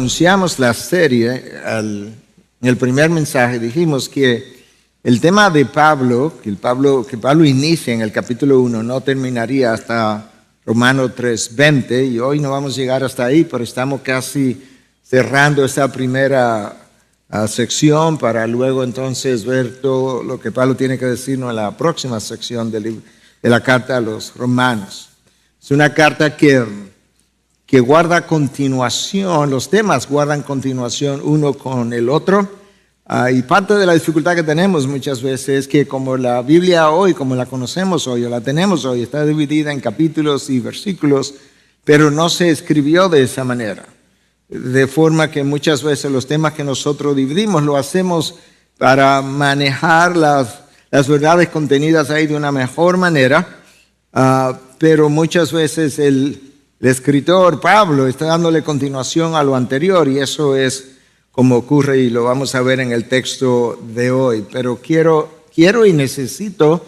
anunciamos la serie, en el primer mensaje dijimos que el tema de Pablo, que Pablo inicia en el capítulo 1, no terminaría hasta Romanos 3:20, y hoy no vamos a llegar hasta ahí, pero estamos casi cerrando esta primera sección para luego entonces ver todo lo que Pablo tiene que decirnos en la próxima sección de la carta a los romanos. Es una carta que guarda continuación, los temas guardan continuación uno con el otro. Y parte de la dificultad que tenemos muchas veces es que como la Biblia hoy, como la conocemos hoy o la tenemos hoy, está dividida en capítulos y versículos, pero no se escribió de esa manera. De forma que muchas veces los temas que nosotros dividimos lo hacemos para manejar las verdades contenidas ahí de una mejor manera, pero muchas veces el escritor Pablo está dándole continuación a lo anterior, y eso es como ocurre y lo vamos a ver en el texto de hoy. Pero quiero y necesito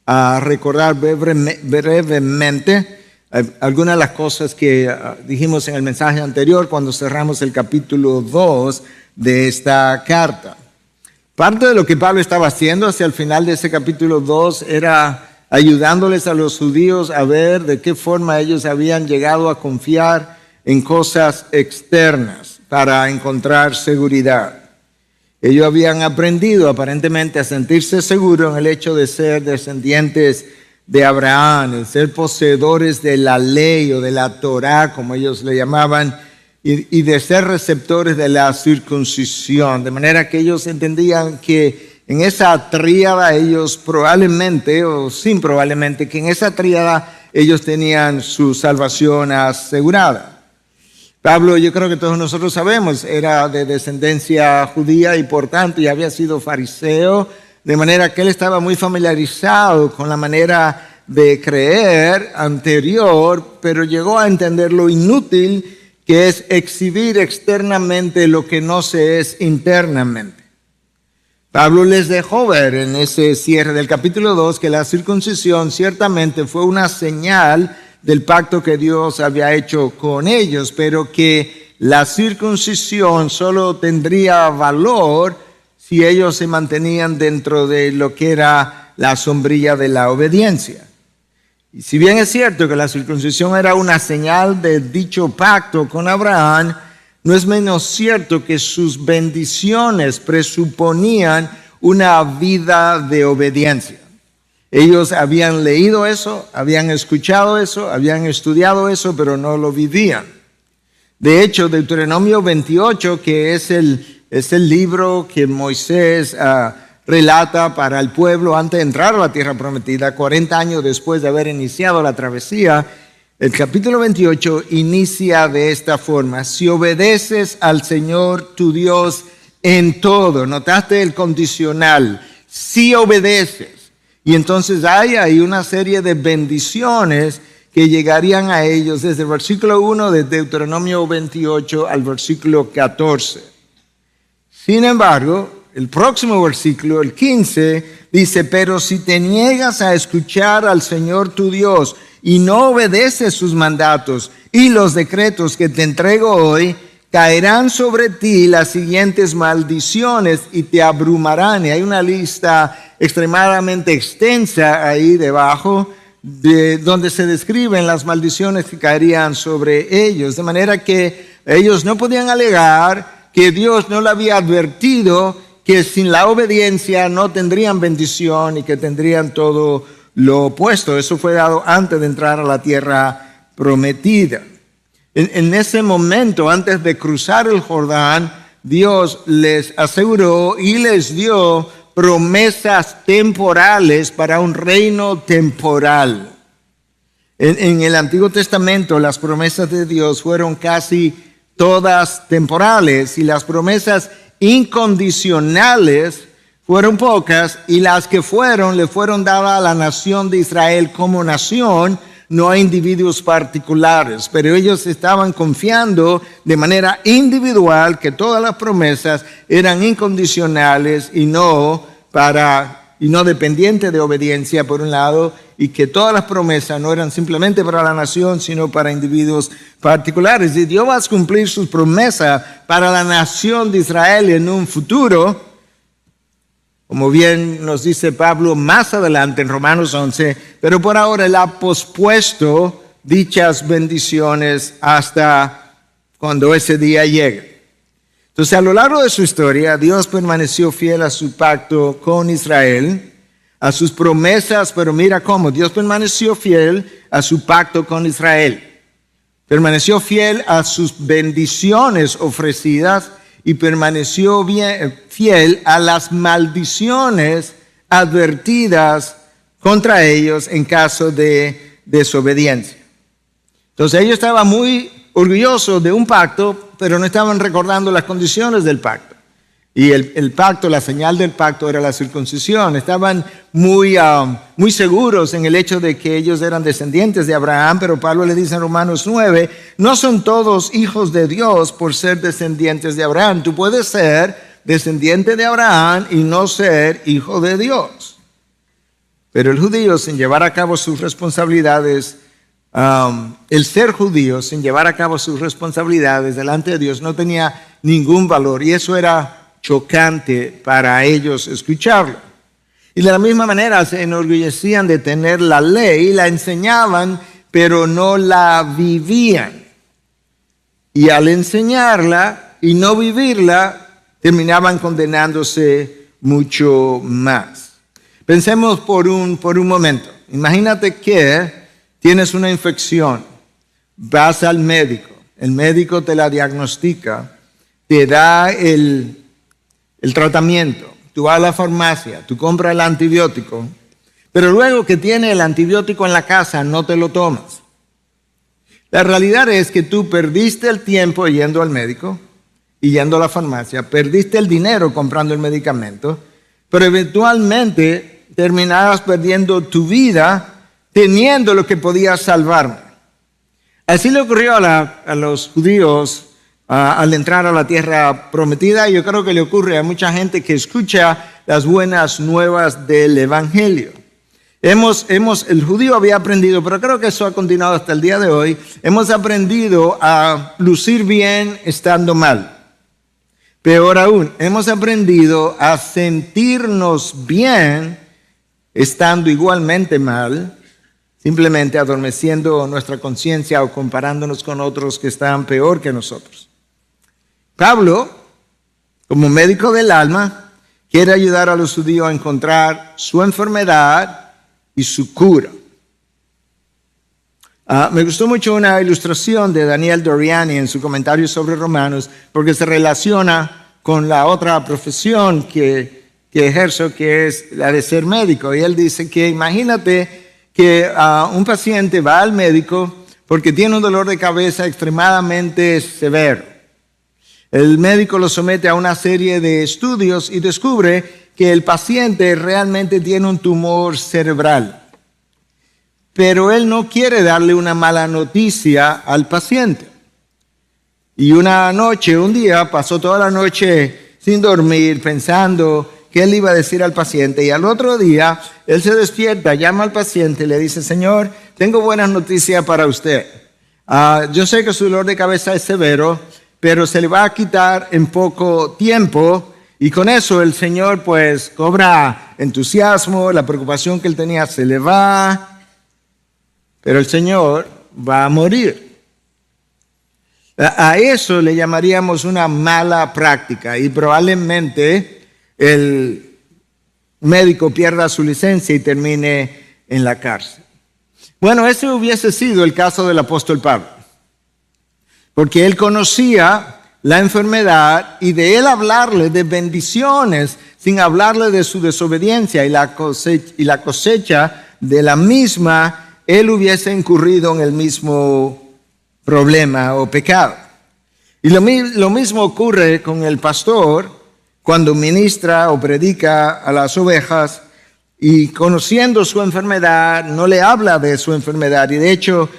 recordar brevemente algunas de las cosas que dijimos en el mensaje anterior cuando cerramos el capítulo 2 de esta carta. Parte de lo que Pablo estaba haciendo hacia el final de ese capítulo 2 era ayudándoles a los judíos a ver de qué forma ellos habían llegado a confiar en cosas externas para encontrar seguridad. Ellos habían aprendido aparentemente a sentirse seguros en el hecho de ser descendientes de Abraham, de ser poseedores de la ley o de la Torá, como ellos le llamaban, y de ser receptores de la circuncisión. De manera que ellos entendían que en esa tríada ellos probablemente, o sin probablemente, que en esa tríada ellos tenían su salvación asegurada. Pablo, yo creo que todos nosotros sabemos, era de descendencia judía y por tanto ya había sido fariseo, de manera que él estaba muy familiarizado con la manera de creer anterior, pero llegó a entender lo inútil que es exhibir externamente lo que no se es internamente. Pablo les dejó ver en ese cierre del capítulo 2 que la circuncisión ciertamente fue una señal del pacto que Dios había hecho con ellos, pero que la circuncisión solo tendría valor si ellos se mantenían dentro de lo que era la sombrilla de la obediencia. Y si bien es cierto que la circuncisión era una señal de dicho pacto con Abraham, no es menos cierto que sus bendiciones presuponían una vida de obediencia. Ellos habían leído eso, habían escuchado eso, habían estudiado eso, pero no lo vivían. De hecho, Deuteronomio 28, que es el libro que Moisés relata para el pueblo antes de entrar a la tierra prometida, 40 años después de haber iniciado la travesía, el capítulo 28 inicia de esta forma: si obedeces al Señor tu Dios en todo, notaste el condicional, si obedeces. Y entonces hay ahí una serie de bendiciones que llegarían a ellos desde el versículo 1 de Deuteronomio 28 al versículo 14. Sin embargo, el próximo versículo, el 15, dice: pero si te niegas a escuchar al Señor tu Dios y no obedeces sus mandatos y los decretos que te entrego hoy, caerán sobre ti las siguientes maldiciones y te abrumarán. Y hay una lista extremadamente extensa ahí debajo, donde se describen las maldiciones que caerían sobre ellos. De manera que ellos no podían alegar que Dios no le había advertido que sin la obediencia no tendrían bendición y que tendrían todo lo opuesto. Eso fue dado antes de entrar a la tierra prometida. En ese momento, antes de cruzar el Jordán, Dios les aseguró y les dio promesas temporales para un reino temporal. En el Antiguo Testamento, las promesas de Dios fueron casi todas temporales, y las promesas incondicionales fueron pocas, y las que le fueron dadas a la nación de Israel como nación, no a individuos particulares, pero ellos estaban confiando de manera individual que todas las promesas eran incondicionales y no dependientes de obediencia por un lado, y que todas las promesas no eran simplemente para la nación, sino para individuos particulares. Y Dios va a cumplir sus promesas para la nación de Israel en un futuro, como bien nos dice Pablo más adelante en Romanos 11, pero por ahora Él ha pospuesto dichas bendiciones hasta cuando ese día llegue. Entonces, a lo largo de su historia, Dios permaneció fiel a su pacto con Israel, a sus promesas, pero mira cómo, Dios permaneció fiel a su pacto con Israel. Permaneció fiel a sus bendiciones ofrecidas y permaneció fiel a las maldiciones advertidas contra ellos en caso de desobediencia. Entonces ellos estaban muy orgullosos de un pacto, pero no estaban recordando las condiciones del pacto. Y el pacto, la señal del pacto era la circuncisión. Estaban muy seguros en el hecho de que ellos eran descendientes de Abraham, pero Pablo le dice en Romanos 9, no son todos hijos de Dios por ser descendientes de Abraham. Tú puedes ser descendiente de Abraham y no ser hijo de Dios. Pero el judío, sin llevar a cabo sus responsabilidades, el ser judío, sin llevar a cabo sus responsabilidades delante de Dios, no tenía ningún valor. Y eso era chocante para ellos escucharlo. Y de la misma manera se enorgullecían de tener la ley, la enseñaban, pero no la vivían. Y al enseñarla y no vivirla, terminaban condenándose mucho más. Pensemos por un momento. Imagínate que tienes una infección, vas al médico, el médico te la diagnostica, te da el tratamiento, tú vas a la farmacia, tú compras el antibiótico, pero luego que tienes el antibiótico en la casa no te lo tomas. La realidad es que tú perdiste el tiempo yendo al médico y yendo a la farmacia, perdiste el dinero comprando el medicamento, pero eventualmente terminabas perdiendo tu vida teniendo lo que podía salvarme. Así le ocurrió a los judíos al entrar a la tierra prometida. Yo creo que le ocurre a mucha gente que escucha las buenas nuevas del Evangelio. El judío había aprendido, pero creo que eso ha continuado hasta el día de hoy. Hemos aprendido a lucir bien estando mal. Peor aún, hemos aprendido a sentirnos bien estando igualmente mal, simplemente adormeciendo nuestra conciencia o comparándonos con otros que están peor que nosotros. Pablo, como médico del alma, quiere ayudar a los judíos a encontrar su enfermedad y su cura. Me gustó mucho una ilustración de Daniel Doriani en su comentario sobre Romanos, porque se relaciona con la otra profesión que ejerzo, que es la de ser médico. Y él dice que imagínate que un paciente va al médico porque tiene un dolor de cabeza extremadamente severo. El médico lo somete a una serie de estudios y descubre que el paciente realmente tiene un tumor cerebral. Pero él no quiere darle una mala noticia al paciente. Y un día, pasó toda la noche sin dormir, pensando qué él iba a decir al paciente. Y al otro día, él se despierta, llama al paciente y le dice, Señor, tengo buenas noticias para usted. Yo sé que su dolor de cabeza es severo, pero se le va a quitar en poco tiempo. Y con eso el Señor pues cobra entusiasmo, la preocupación que él tenía se le va, pero el Señor va a morir. A eso le llamaríamos una mala práctica y probablemente el médico pierda su licencia y termine en la cárcel. Bueno, ese hubiese sido el caso del apóstol Pablo, porque él conocía la enfermedad y de él hablarle de bendiciones sin hablarle de su desobediencia y la cosecha de la misma, él hubiese incurrido en el mismo problema o pecado. Y lo mismo ocurre con el pastor cuando ministra o predica a las ovejas y conociendo su enfermedad no le habla de su enfermedad. Y de hecho,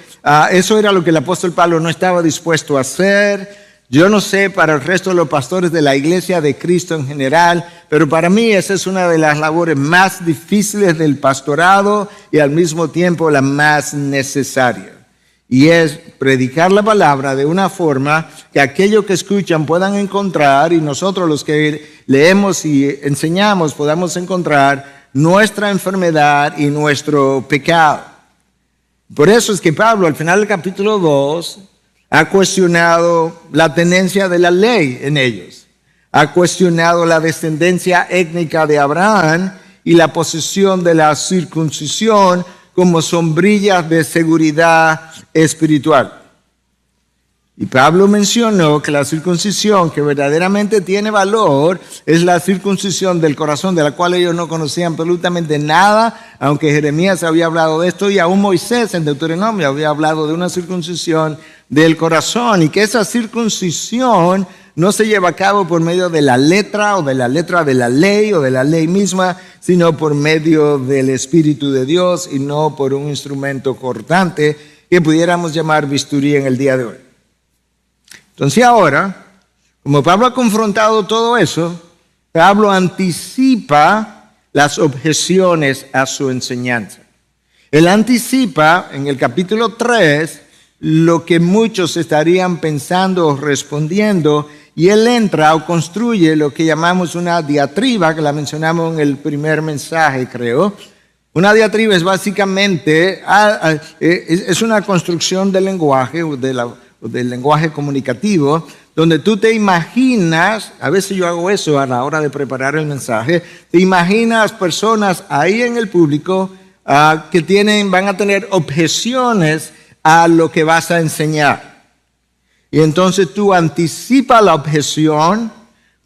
eso era lo que el apóstol Pablo no estaba dispuesto a hacer. Yo no sé para el resto de los pastores de la Iglesia de Cristo en general, pero para mí esa es una de las labores más difíciles del pastorado y al mismo tiempo la más necesaria. Y es predicar la palabra de una forma que aquellos que escuchan puedan encontrar y nosotros los que leemos y enseñamos podamos encontrar nuestra enfermedad y nuestro pecado. Por eso es que Pablo al final del capítulo 2 ha cuestionado la tenencia de la ley en ellos. Ha cuestionado la descendencia étnica de Abraham y la posesión de la circuncisión como sombrillas de seguridad espiritual. Y Pablo mencionó que la circuncisión que verdaderamente tiene valor es la circuncisión del corazón, de la cual ellos no conocían absolutamente nada, aunque Jeremías había hablado de esto y aún Moisés en Deuteronomio había hablado de una circuncisión del corazón, y que esa circuncisión no se lleva a cabo por medio de la letra o de la letra de la ley o de la ley misma, sino por medio del Espíritu de Dios y no por un instrumento cortante que pudiéramos llamar bisturí en el día de hoy. Entonces ahora, como Pablo ha confrontado todo eso, Pablo anticipa las objeciones a su enseñanza. Él anticipa en el capítulo 3 lo que muchos estarían pensando o respondiendo, y él entra o construye lo que llamamos una diatriba, que la mencionamos en el primer mensaje, creo. Una diatriba es básicamente es una construcción del lenguaje, del lenguaje comunicativo, donde tú te imaginas, a veces yo hago eso a la hora de preparar el mensaje, te imaginas personas ahí en el público que van a tener objeciones a lo que vas a enseñar. Y entonces tú anticipas la objeción,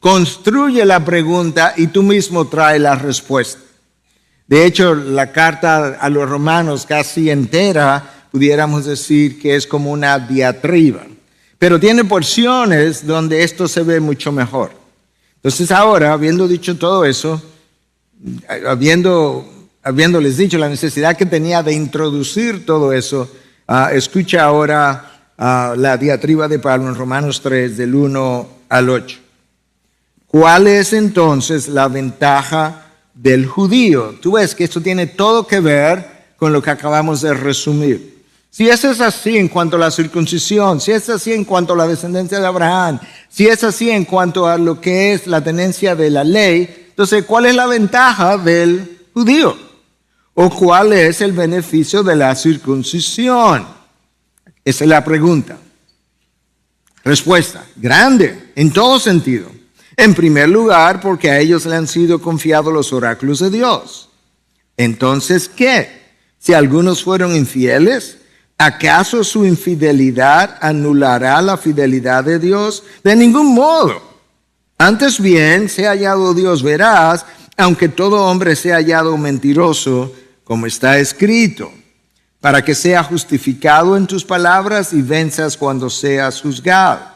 construye la pregunta y tú mismo traes la respuesta. De hecho, la carta a los romanos casi entera, pudiéramos decir que es como una diatriba. Pero tiene porciones donde esto se ve mucho mejor. Entonces ahora, habiendo dicho todo eso, habiéndoles dicho la necesidad que tenía de introducir todo eso, escucha ahora la diatriba de Pablo en Romanos 3, del 1 al 8. ¿Cuál es entonces la ventaja del judío? Tú ves que esto tiene todo que ver con lo que acabamos de resumir. Si eso es así en cuanto a la circuncisión, si es así en cuanto a la descendencia de Abraham, si es así en cuanto a lo que es la tenencia de la ley, entonces, ¿cuál es la ventaja del judío? ¿O cuál es el beneficio de la circuncisión? Esa es la pregunta. Respuesta: grande, en todo sentido. En primer lugar, porque a ellos le han sido confiados los oráculos de Dios. Entonces, ¿qué? Si algunos fueron infieles, ¿acaso su infidelidad anulará la fidelidad de Dios? De ningún modo. Antes bien, sea hallado Dios veraz, aunque todo hombre sea hallado mentiroso, como está escrito, para que sea justificado en tus palabras y venzas cuando seas juzgado.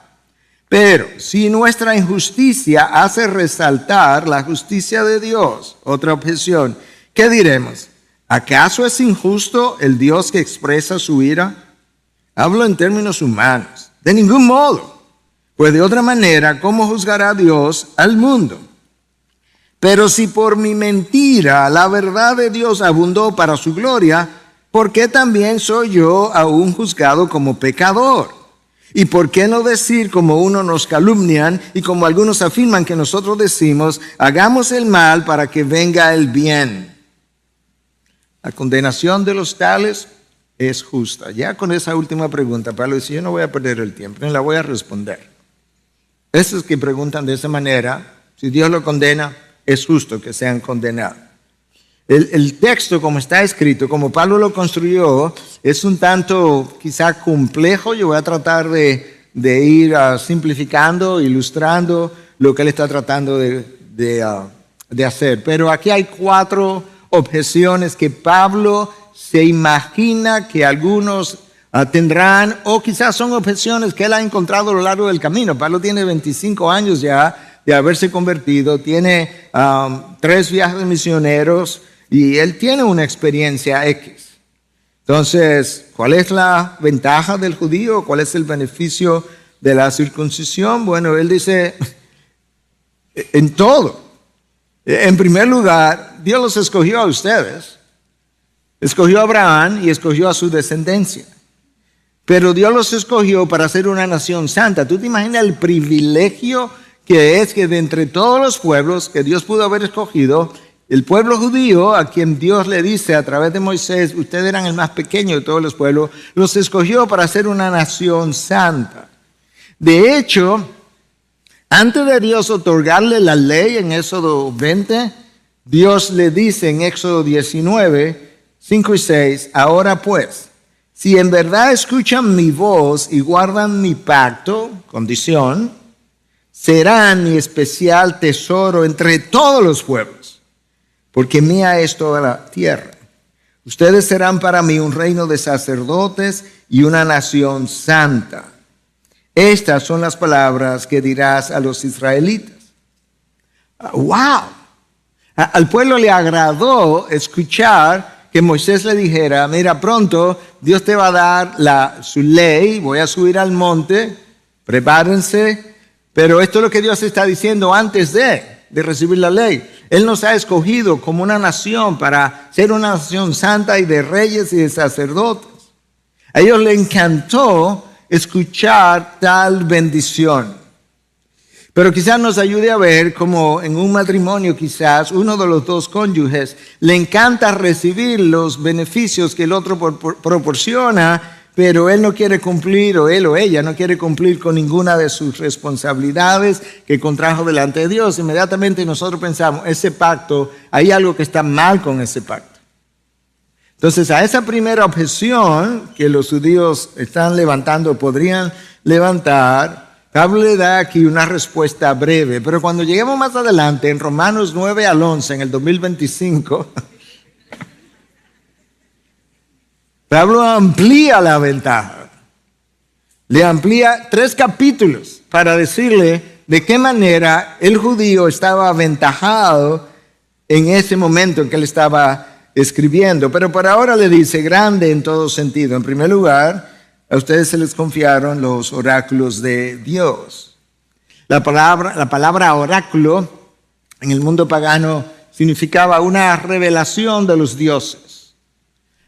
Pero si nuestra injusticia hace resaltar la justicia de Dios, otra objeción, ¿qué diremos? ¿Acaso es injusto el Dios que expresa su ira? Hablo en términos humanos. De ningún modo. Pues de otra manera, ¿cómo juzgará Dios al mundo? Pero si por mi mentira la verdad de Dios abundó para su gloria, ¿por qué también soy yo aún juzgado como pecador? ¿Y por qué no decir, como unos nos calumnian y como algunos afirman que nosotros decimos, hagamos el mal para que venga el bien? La condenación de los tales es justa. Ya con esa última pregunta, Pablo dice, yo no voy a perder el tiempo, no la voy a responder. Esos que preguntan de esa manera, si Dios lo condena, es justo que sean condenados. El texto, como está escrito, como Pablo lo construyó, es un tanto quizá complejo. Yo voy a tratar de ir simplificando, ilustrando lo que él está tratando de hacer. Pero aquí hay 4 objeciones que Pablo se imagina que algunos tendrán, o quizás son objeciones que él ha encontrado a lo largo del camino. Pablo tiene 25 años ya de haberse convertido, tiene 3 viajes misioneros, y él tiene una experiencia X. Entonces, ¿cuál es la ventaja del judío? ¿Cuál es el beneficio de la circuncisión? Bueno, él dice, en todo. En primer lugar, Dios los escogió a ustedes. Escogió a Abraham y escogió a su descendencia. Pero Dios los escogió para ser una nación santa. ¿Tú te imaginas el privilegio que es que de entre todos los pueblos que Dios pudo haber escogido, el pueblo judío, a quien Dios le dice a través de Moisés, ustedes eran el más pequeño de todos los pueblos, los escogió para ser una nación santa? De hecho, antes de Dios otorgarle la ley en Éxodo 20, Dios le dice en Éxodo 19, 5 y 6, ahora pues, si en verdad escuchan mi voz y guardan mi pacto, condición, serán mi especial tesoro entre todos los pueblos, porque mía es toda la tierra. Ustedes serán para mí un reino de sacerdotes y una nación santa. Estas son las palabras que dirás a los israelitas. ¡Wow! Al pueblo le agradó escuchar que Moisés le dijera, mira, pronto Dios te va a dar su ley, voy a subir al monte, prepárense, pero esto es lo que Dios está diciendo antes de recibir la ley. Él nos ha escogido como una nación para ser una nación santa y de reyes y de sacerdotes. A ellos les encantó escuchar tal bendición. Pero quizás nos ayude a ver cómo en un matrimonio quizás uno de los dos cónyuges le encanta recibir los beneficios que el otro proporciona, pero él no quiere cumplir, o él o ella no quiere cumplir con ninguna de sus responsabilidades que contrajo delante de Dios. Inmediatamente nosotros pensamos, ese pacto, hay algo que está mal con ese pacto. Entonces, a esa primera objeción que los judíos están levantando, podrían levantar, Pablo le da aquí una respuesta breve, pero cuando lleguemos más adelante, en Romanos 9 al 11, en el 2025, Pablo amplía la ventaja. Le amplía 3 capítulos para decirle de qué manera el judío estaba aventajado en ese momento en que él estaba escribiendo. Pero por ahora le dice, grande en todo sentido. En primer lugar, a ustedes se les confiaron los oráculos de Dios. La palabra oráculo en el mundo pagano significaba una revelación de los dioses.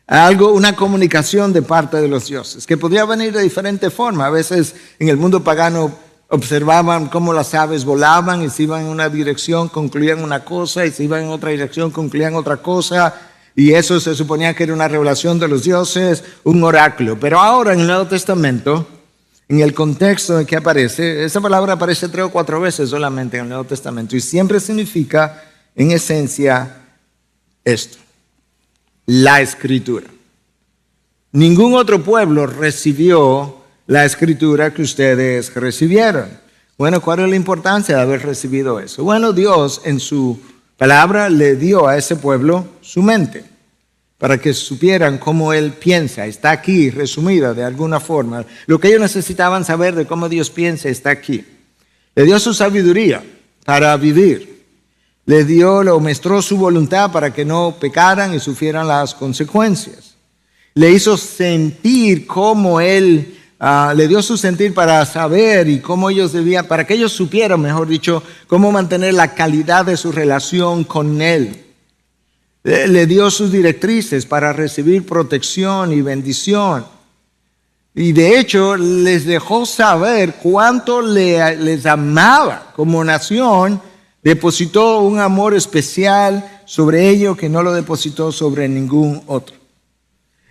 Una comunicación de parte de los dioses, que podía venir de diferente forma. A veces en el mundo pagano observaban cómo las aves volaban y se iban en una dirección, concluían una cosa, y se iban en otra dirección, concluían otra cosa. Y eso se suponía que era una revelación de los dioses, un oráculo. Pero ahora en el Nuevo Testamento, en el contexto en que aparece, esa palabra aparece 3 o 4 veces solamente en el Nuevo Testamento. Y siempre significa, en esencia, esto: la Escritura. Ningún otro pueblo recibió la Escritura que ustedes recibieron. Bueno, ¿cuál es la importancia de haber recibido eso? Bueno, Dios en su palabra le dio a ese pueblo su mente, para que supieran cómo Él piensa. Está aquí resumida de alguna forma. Lo que ellos necesitaban saber de cómo Dios piensa está aquí. Le dio su sabiduría para vivir. Le mostró su voluntad para que no pecaran y sufrieran las consecuencias. Le hizo sentir cómo Él, le dio su sentir para saber y cómo ellos debían, para que ellos supieran, mejor dicho, cómo mantener la calidad de su relación con Él. Le dio sus directrices para recibir protección y bendición. Y de hecho les dejó saber cuánto les amaba como nación. Depositó un amor especial sobre ellos que no lo depositó sobre ningún otro.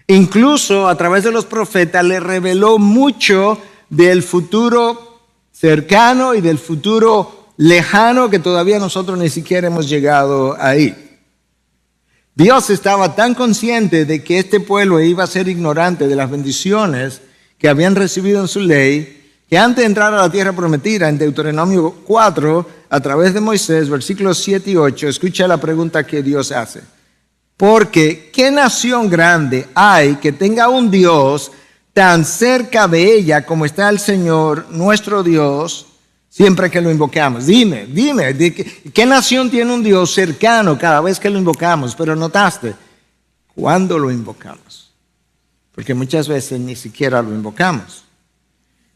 Incluso a través de los profetas le reveló mucho del futuro cercano y del futuro lejano que todavía nosotros ni siquiera hemos llegado ahí. Dios estaba tan consciente de que este pueblo iba a ser ignorante de las bendiciones que habían recibido en su ley, que antes de entrar a la tierra prometida, en Deuteronomio 4, a través de Moisés, versículos 7 y 8, escucha la pregunta que Dios hace. Porque, ¿qué nación grande hay que tenga un Dios tan cerca de ella como está el Señor, nuestro Dios, siempre que lo invocamos? Dime, ¿qué nación tiene un Dios cercano cada vez que lo invocamos? Pero notaste, ¿cuándo lo invocamos? Porque muchas veces ni siquiera lo invocamos.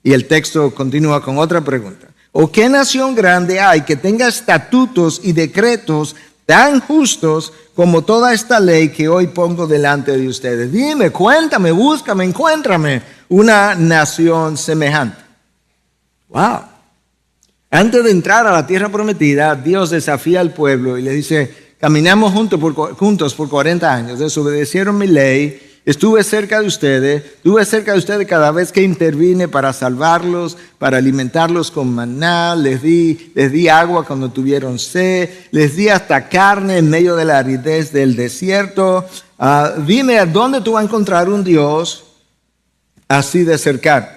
Y el texto continúa con otra pregunta. ¿O qué nación grande hay que tenga estatutos y decretos tan justos como toda esta ley que hoy pongo delante de ustedes? Dime, cuéntame, búscame, encuéntrame una nación semejante. Wow. Antes de entrar a la tierra prometida, Dios desafía al pueblo y le dice, caminamos juntos por 40 años, desobedecieron mi ley. Estuve cerca de ustedes cada vez que intervine para salvarlos, para alimentarlos con maná, les di agua cuando tuvieron sed, les di hasta carne en medio de la aridez del desierto. Dime, ¿dónde tú vas a encontrar un Dios así de cercano?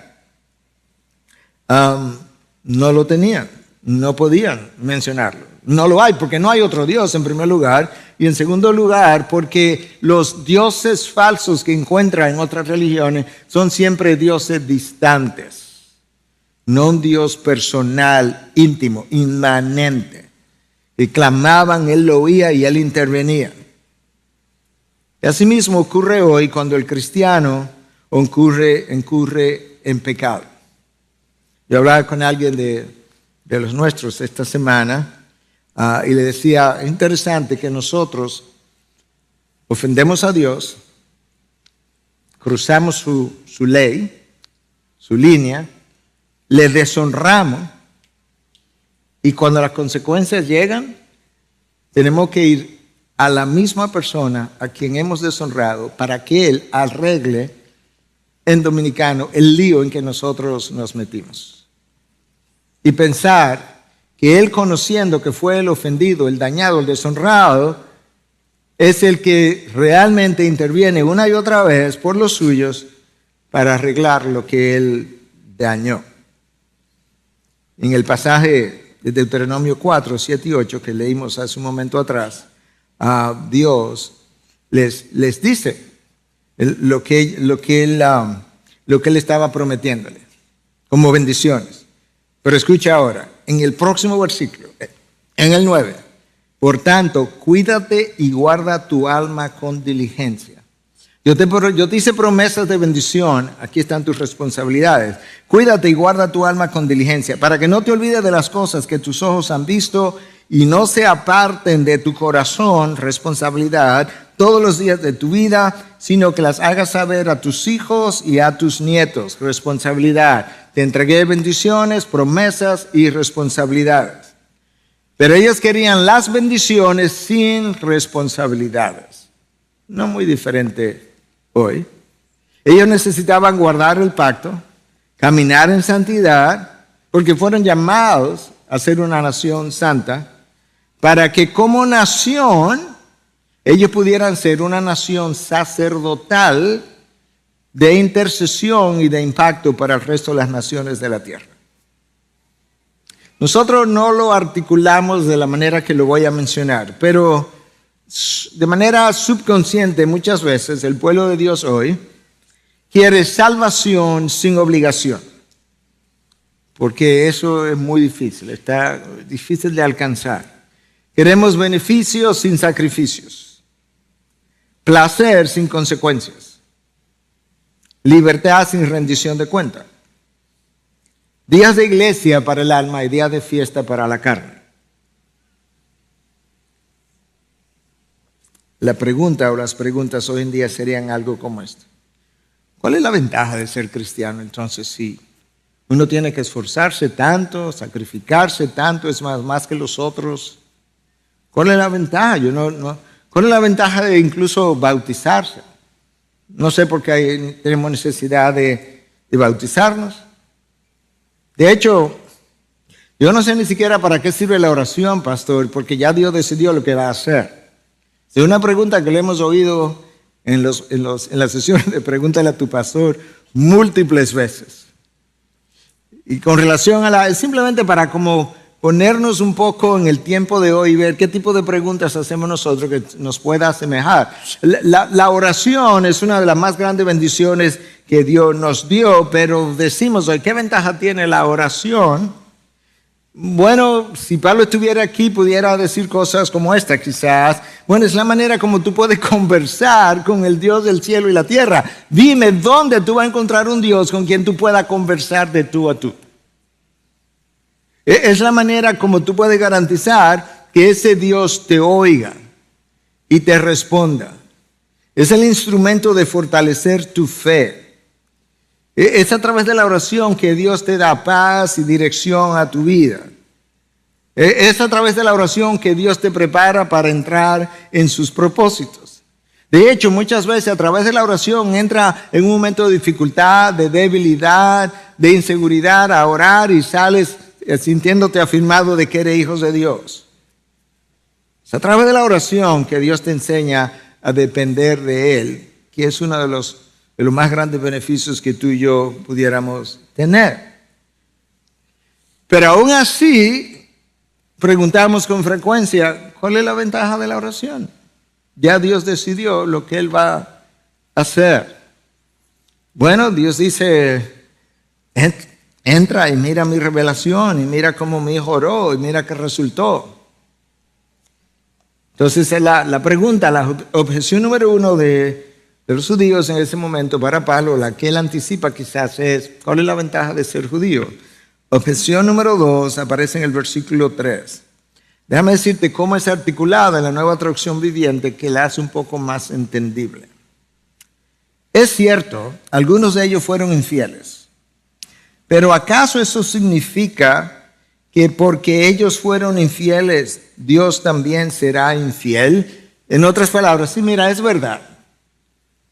No lo tenían, no podían mencionarlo. No lo hay porque no hay otro Dios en primer lugar, y en segundo lugar porque los dioses falsos que encuentran en otras religiones son siempre dioses distantes, no un Dios personal, íntimo, inmanente. Y clamaban, Él lo oía y Él intervenía. Y así mismo ocurre hoy cuando el cristiano incurre en pecado. Yo hablaba con alguien de los nuestros esta semana, y le decía, es interesante que nosotros ofendemos a Dios, cruzamos su ley, su línea, le deshonramos, y cuando las consecuencias llegan, tenemos que ir a la misma persona a quien hemos deshonrado para que Él arregle, en dominicano, el lío en que nosotros nos metimos. Y pensar que Él, conociendo que fue el ofendido, el dañado, el deshonrado, es el que realmente interviene una y otra vez por los suyos para arreglar lo que Él dañó. En el pasaje de Deuteronomio 4, 7 y 8 que leímos hace un momento atrás, Dios les dice lo que Él estaba prometiéndole como bendiciones. Pero escucha ahora, en el próximo versículo, en el 9, por tanto, cuídate y guarda tu alma con diligencia. Yo te hice promesas de bendición, aquí están tus responsabilidades. Cuídate y guarda tu alma con diligencia, para que no te olvides de las cosas que tus ojos han visto y no se aparten de tu corazón, responsabilidad, todos los días de tu vida, sino que las hagas saber a tus hijos y a tus nietos, responsabilidad. Te entregué bendiciones, promesas y responsabilidades. Pero ellos querían las bendiciones sin responsabilidades. No muy diferente hoy. Ellos necesitaban guardar el pacto, caminar en santidad, porque fueron llamados a ser una nación santa, para que como nación ellos pudieran ser una nación sacerdotal de intercesión y de impacto para el resto de las naciones de la tierra. Nosotros no lo articulamos de la manera que lo voy a mencionar, pero de manera subconsciente muchas veces el pueblo de Dios hoy quiere salvación sin obligación, porque eso es muy difícil, está difícil de alcanzar. Queremos beneficios sin sacrificios, placer sin consecuencias, libertad sin rendición de cuenta, días de iglesia para el alma y días de fiesta para la carne. La pregunta o las preguntas hoy en día serían algo como esto. ¿Cuál es la ventaja de ser cristiano entonces si uno tiene que esforzarse tanto, sacrificarse tanto, es más que los otros? ¿Cuál es la ventaja? ¿Cuál es la ventaja de incluso bautizarse? No sé por qué tenemos necesidad de bautizarnos. De hecho, yo no sé ni siquiera para qué sirve la oración, pastor, porque ya Dios decidió lo que va a hacer. Es una pregunta que le hemos oído en las sesiones de Pregúntale a tu pastor múltiples veces. Y con relación a simplemente para como ponernos un poco en el tiempo de hoy y ver qué tipo de preguntas hacemos nosotros que nos pueda asemejar. La oración es una de las más grandes bendiciones que Dios nos dio, pero decimos hoy, ¿qué ventaja tiene la oración Bueno, si Pablo estuviera aquí, pudiera decir cosas como esta, quizás. Bueno, es la manera como tú puedes conversar con el Dios del cielo y la tierra. Dime, ¿dónde tú vas a encontrar un Dios con quien tú puedas conversar de tú a tú? Es la manera como tú puedes garantizar que ese Dios te oiga y te responda. Es el instrumento de fortalecer tu fe. Es a través de la oración que Dios te da paz y dirección a tu vida. Es a través de la oración que Dios te prepara para entrar en sus propósitos. De hecho, muchas veces a través de la oración entra en un momento de dificultad, de debilidad, de inseguridad a orar y sales sintiéndote afirmado de que eres hijo de Dios. Es a través de la oración que Dios te enseña a depender de Él, que es uno de los más grandes beneficios que tú y yo pudiéramos tener. Pero aún así, preguntamos con frecuencia, ¿cuál es la ventaja de la oración? Ya Dios decidió lo que Él va a hacer. Bueno, Dios dice, entra y mira mi revelación, y mira cómo mi hijo oró, y mira qué resultó. Entonces la pregunta, la objeción número uno de los judíos en ese momento para Pablo, la que él anticipa quizás es, ¿cuál es la ventaja de ser judío? Objeción número 2 aparece en el versículo 3. Déjame decirte cómo es articulada en la Nueva Traducción Viviente que la hace un poco más entendible. Es cierto, algunos de ellos fueron infieles, pero ¿acaso eso significa que porque ellos fueron infieles, Dios también será infiel? En otras palabras, sí, mira, es verdad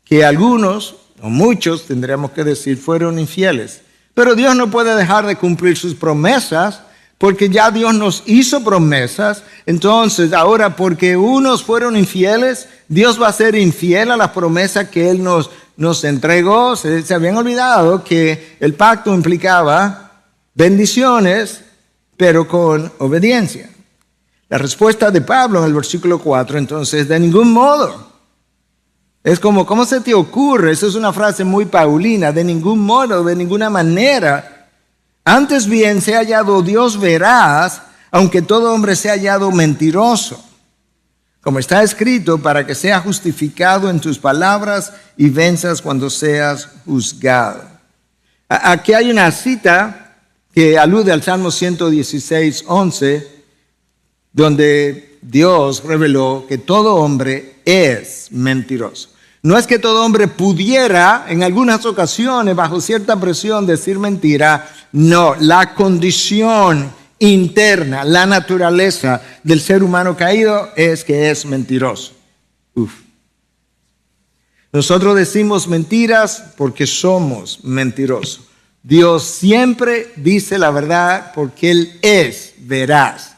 que algunos, o muchos, tendríamos que decir, fueron infieles. Pero Dios no puede dejar de cumplir sus promesas, porque ya Dios nos hizo promesas. Entonces, ahora, porque unos fueron infieles, Dios va a ser infiel a las promesas que Él nos entregó. Se habían olvidado que el pacto implicaba bendiciones, pero con obediencia. La respuesta de Pablo en el versículo 4, entonces, de ningún modo. Es como, ¿cómo se te ocurre? Esa es una frase muy paulina, de ningún modo, de ninguna manera. Antes bien, se ha hallado Dios veraz, aunque todo hombre sea hallado mentiroso. Como está escrito, para que sea justificado en tus palabras y venzas cuando seas juzgado. Aquí hay una cita que alude al Salmo 116, 11, donde Dios reveló que todo hombre es mentiroso. No es que todo hombre pudiera en algunas ocasiones bajo cierta presión decir mentira. No, la condición interna, la naturaleza del ser humano caído es que es mentiroso. Nosotros decimos mentiras porque somos mentirosos. Dios siempre dice la verdad porque Él es veraz.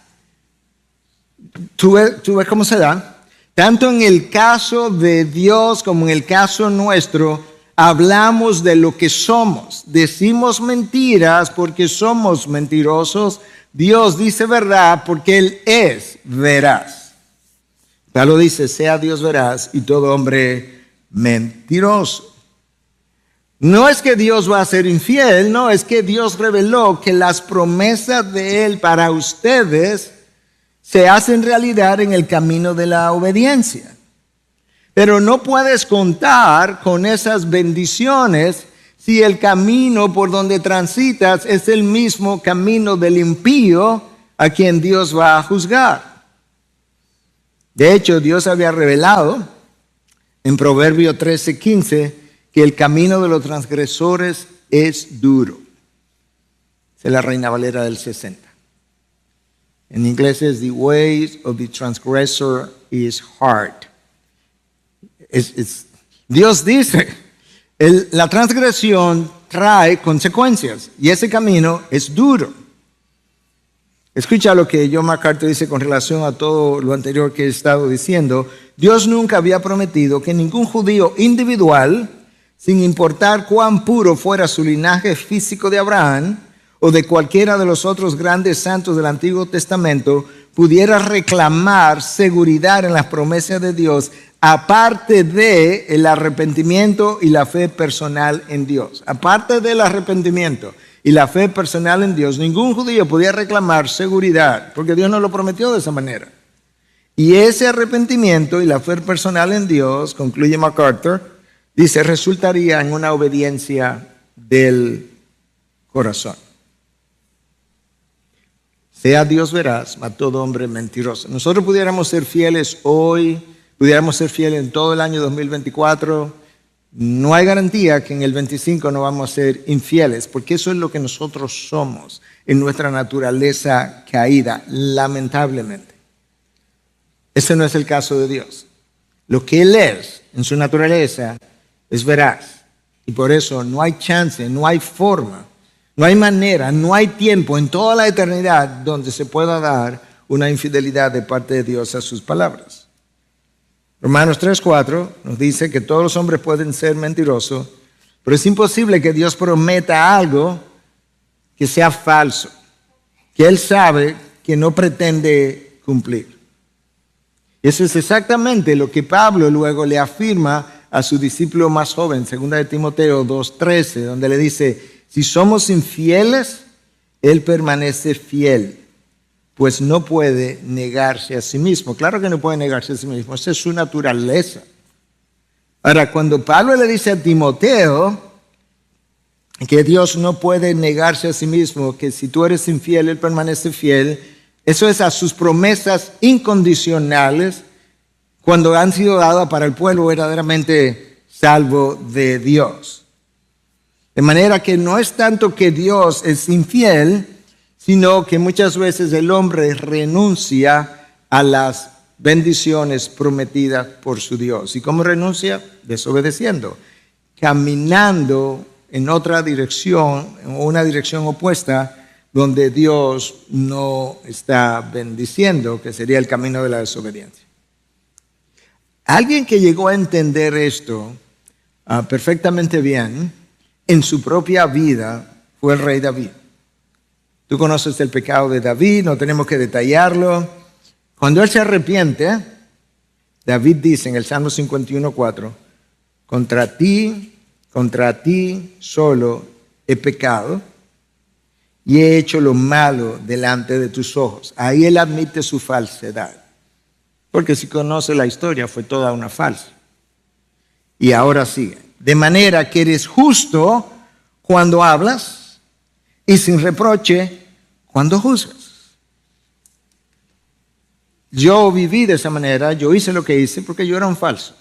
¿Tú ves cómo se da? Tanto en el caso de Dios como en el caso nuestro, hablamos de lo que somos. Decimos mentiras porque somos mentirosos. Dios dice verdad porque Él es veraz. Pablo dice, sea Dios veraz y todo hombre mentiroso. No es que Dios va a ser infiel, no, es que Dios reveló que las promesas de Él para ustedes se hacen realidad en el camino de la obediencia. Pero no puedes contar con esas bendiciones si el camino por donde transitas es el mismo camino del impío a quien Dios va a juzgar. De hecho, Dios había revelado en Proverbio 13:15 que el camino de los transgresores es duro. Es la Reina Valera del 60. En inglés es the ways of the transgressor is hard. Dios dice, la transgresión trae consecuencias y ese camino es duro. Escucha lo que John MacArthur dice con relación a todo lo anterior que he estado diciendo. Dios nunca había prometido que ningún judío individual, sin importar cuán puro fuera su linaje físico de Abraham, o de cualquiera de los otros grandes santos del Antiguo Testamento, pudiera reclamar seguridad en las promesas de Dios, aparte del arrepentimiento y la fe personal en Dios. Aparte del arrepentimiento y la fe personal en Dios, ningún judío podía reclamar seguridad, porque Dios no lo prometió de esa manera. Y ese arrepentimiento y la fe personal en Dios, concluye MacArthur, dice, resultaría en una obediencia del corazón. Sea Dios veraz, mas todo hombre mentiroso. Nosotros pudiéramos ser fieles hoy, pudiéramos ser fieles en todo el año 2024. No hay garantía que en el 25 no vamos a ser infieles, porque eso es lo que nosotros somos en nuestra naturaleza caída, lamentablemente. Ese no es el caso de Dios. Lo que Él es en su naturaleza es veraz. Y por eso no hay chance, no hay forma, no hay manera, no hay tiempo en toda la eternidad donde se pueda dar una infidelidad de parte de Dios a sus palabras. Romanos 3:4 nos dice que todos los hombres pueden ser mentirosos, pero es imposible que Dios prometa algo que sea falso, que Él sabe que no pretende cumplir. Eso es exactamente lo que Pablo luego le afirma a su discípulo más joven, 2 de Timoteo 2:13, donde le dice, si somos infieles, Él permanece fiel, pues no puede negarse a sí mismo. Claro que no puede negarse a sí mismo, esa es su naturaleza. Ahora, cuando Pablo le dice a Timoteo que Dios no puede negarse a sí mismo, que si tú eres infiel, Él permanece fiel, eso es a sus promesas incondicionales cuando han sido dadas para el pueblo verdaderamente salvo de Dios. De manera que no es tanto que Dios es infiel, sino que muchas veces el hombre renuncia a las bendiciones prometidas por su Dios. ¿Y cómo renuncia? Desobedeciendo, caminando en otra dirección, en una dirección opuesta, donde Dios no está bendiciendo, que sería el camino de la desobediencia. Alguien que llegó a entender esto perfectamente bien en su propia vida fue el rey David. Tú conoces el pecado de David, no tenemos que detallarlo. Cuando él se arrepiente, David dice en el Salmo 51:4, contra ti solo he pecado y he hecho lo malo delante de tus ojos. Ahí él admite su falsedad. Porque si conoce la historia, fue toda una falsa. Y ahora sigue. De manera que eres justo cuando hablas y sin reproche cuando juzgas. Yo viví de esa manera, yo hice lo que hice porque yo era un falso.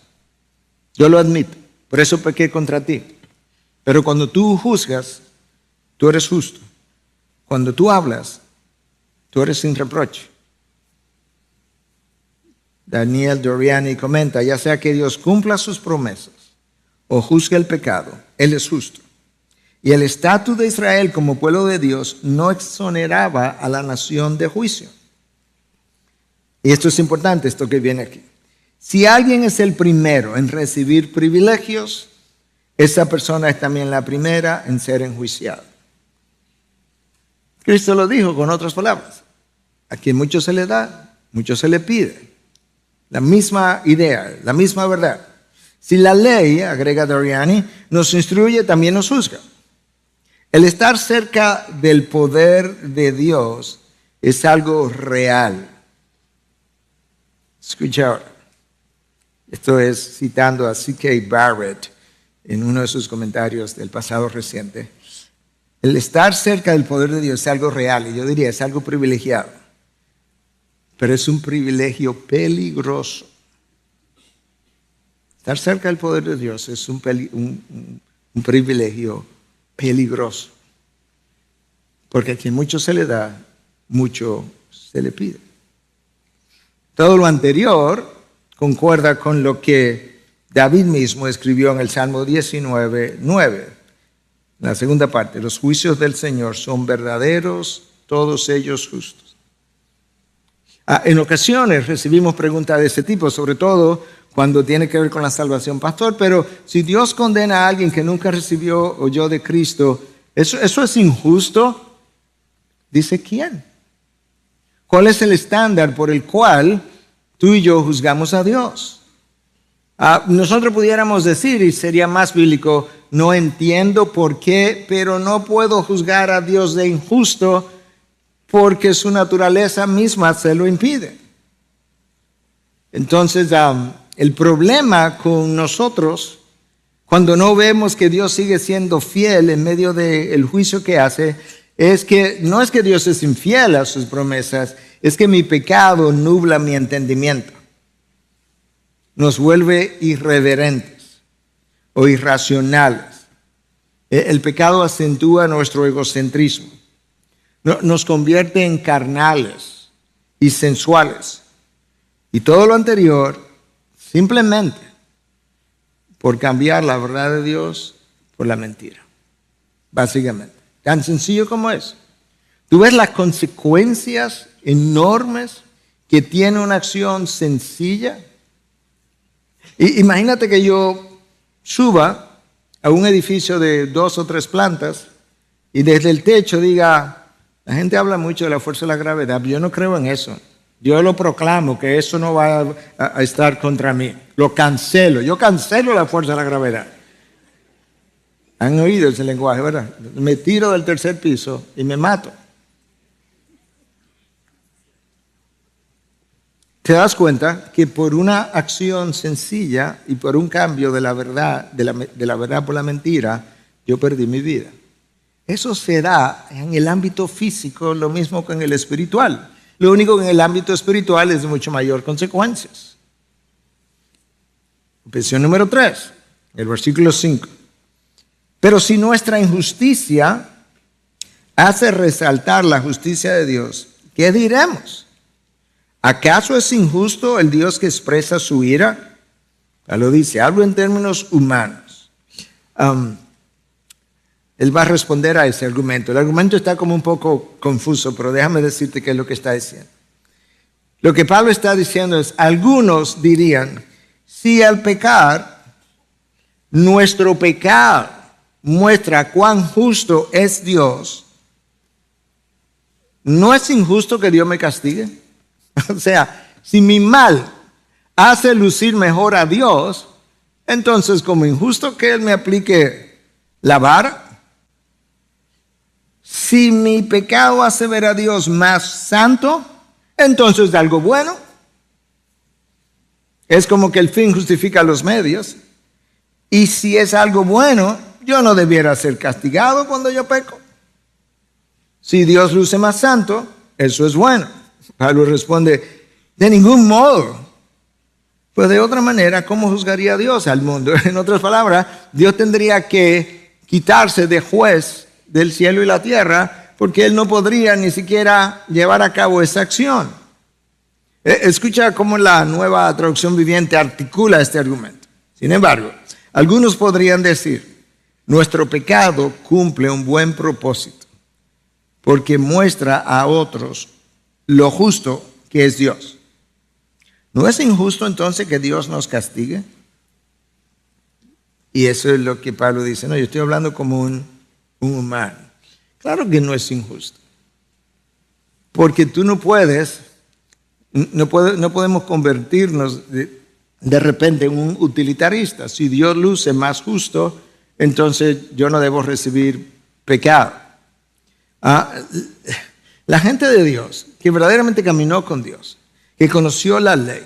Yo lo admito. Por eso pequé contra ti. Pero cuando tú juzgas, tú eres justo. Cuando tú hablas, tú eres sin reproche. Daniel Doriani comenta, ya sea que Dios cumpla sus promesas o juzgue el pecado, Él es justo. Y el estatus de Israel como pueblo de Dios no exoneraba a la nación de juicio. Y esto es importante, esto que viene aquí. Si alguien es el primero en recibir privilegios, esa persona es también la primera en ser enjuiciada. Cristo lo dijo con otras palabras. A quien mucho se le da, mucho se le pide. La misma idea, la misma verdad. Si la ley, agrega Doriani, nos instruye, también nos juzga. El estar cerca del poder de Dios es algo real. Escucha ahora. Esto es citando a C.K. Barrett en uno de sus comentarios del pasado reciente. El estar cerca del poder de Dios es algo real, y yo diría es algo privilegiado. Pero es un privilegio peligroso. Estar cerca del poder de Dios es un privilegio peligroso. Porque a quien mucho se le da, mucho se le pide. Todo lo anterior concuerda con lo que David mismo escribió en el Salmo 19:9. La segunda parte, los juicios del Señor son verdaderos, todos ellos justos. En ocasiones recibimos preguntas de ese tipo, sobre todo cuando tiene que ver con la salvación. Pastor, pero si Dios condena a alguien que nunca recibió o oyó de Cristo, ¿eso es injusto? Dice, ¿quién? ¿Cuál es el estándar por el cual tú y yo juzgamos a Dios? Nosotros pudiéramos decir, y sería más bíblico, no entiendo por qué, pero no puedo juzgar a Dios de injusto porque su naturaleza misma se lo impide. Entonces, el problema con nosotros, cuando no vemos que Dios sigue siendo fiel en medio del juicio que hace, es que no es que Dios es infiel a sus promesas, es que mi pecado nubla mi entendimiento. Nos vuelve irreverentes o irracionales. El pecado acentúa nuestro egocentrismo. Nos convierte en carnales y sensuales. Y todo lo anterior simplemente por cambiar la verdad de Dios por la mentira. Básicamente. Tan sencillo como es. Tú ves las consecuencias enormes que tiene una acción sencilla. Imagínate que yo suba a un edificio de 2 o 3 plantas y desde el techo diga, la gente habla mucho de la fuerza de la gravedad, pero yo no creo en eso. Yo lo proclamo que eso no va a estar contra mí. Lo cancelo. Yo cancelo la fuerza de la gravedad. Han oído ese lenguaje, ¿verdad? Me tiro del 3er piso y me mato. Te das cuenta que por una acción sencilla y por un cambio de la verdad, de la verdad por la mentira, yo perdí mi vida. Eso se da en el ámbito físico, lo mismo que en el espiritual. Lo único que en el ámbito espiritual es de mucho mayor consecuencias. Confesión número 3, el versículo 5. Pero si nuestra injusticia hace resaltar la justicia de Dios, ¿qué diremos? ¿Acaso es injusto el Dios que expresa su ira? Ya lo dice, hablo en términos humanos. Él va a responder a ese argumento. El argumento está como un poco confuso, pero déjame decirte qué es lo que está diciendo. Lo que Pablo está diciendo es, algunos dirían, si al pecar, nuestro pecado muestra cuán justo es Dios, ¿no es injusto que Dios me castigue? O sea, si mi mal hace lucir mejor a Dios, entonces como injusto que Él me aplique la vara. Si mi pecado hace ver a Dios más santo, entonces es algo bueno. Es como que el fin justifica los medios. Y si es algo bueno, yo no debiera ser castigado cuando yo peco. Si Dios luce más santo, eso es bueno. Pablo responde, de ningún modo. Pues de otra manera, ¿cómo juzgaría Dios al mundo? En otras palabras, Dios tendría que quitarse de juez del cielo y la tierra, porque Él no podría ni siquiera llevar a cabo esa acción. Escucha cómo la Nueva Traducción Viviente articula este argumento. Sin embargo, algunos podrían decir, nuestro pecado cumple un buen propósito, porque muestra a otros lo justo que es Dios. ¿No es injusto entonces que Dios nos castigue? Y eso es lo que Pablo dice. No, yo estoy hablando como un humano. Claro que no es injusto. Porque tú no podemos convertirnos de repente en un utilitarista. Si Dios luce más justo, entonces yo no debo recibir pecado. La gente de Dios, que verdaderamente caminó con Dios, que conoció la ley,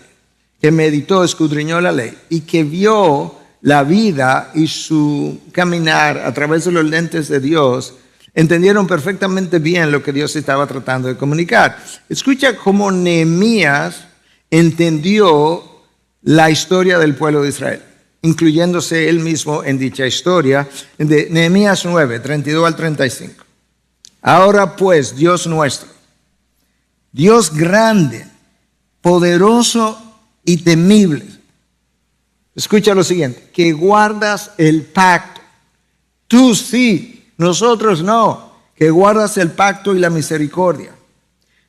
que meditó, escudriñó la ley y que vio la vida y su caminar a través de los lentes de Dios, entendieron perfectamente bien lo que Dios estaba tratando de comunicar. Escucha cómo Nehemías entendió la historia del pueblo de Israel, incluyéndose él mismo en dicha historia, de Nehemías 9, 32 al 35. Ahora pues, Dios nuestro, Dios grande, poderoso y temible. Escucha lo siguiente, que guardas el pacto. Tú sí, nosotros no, que guardas el pacto y la misericordia.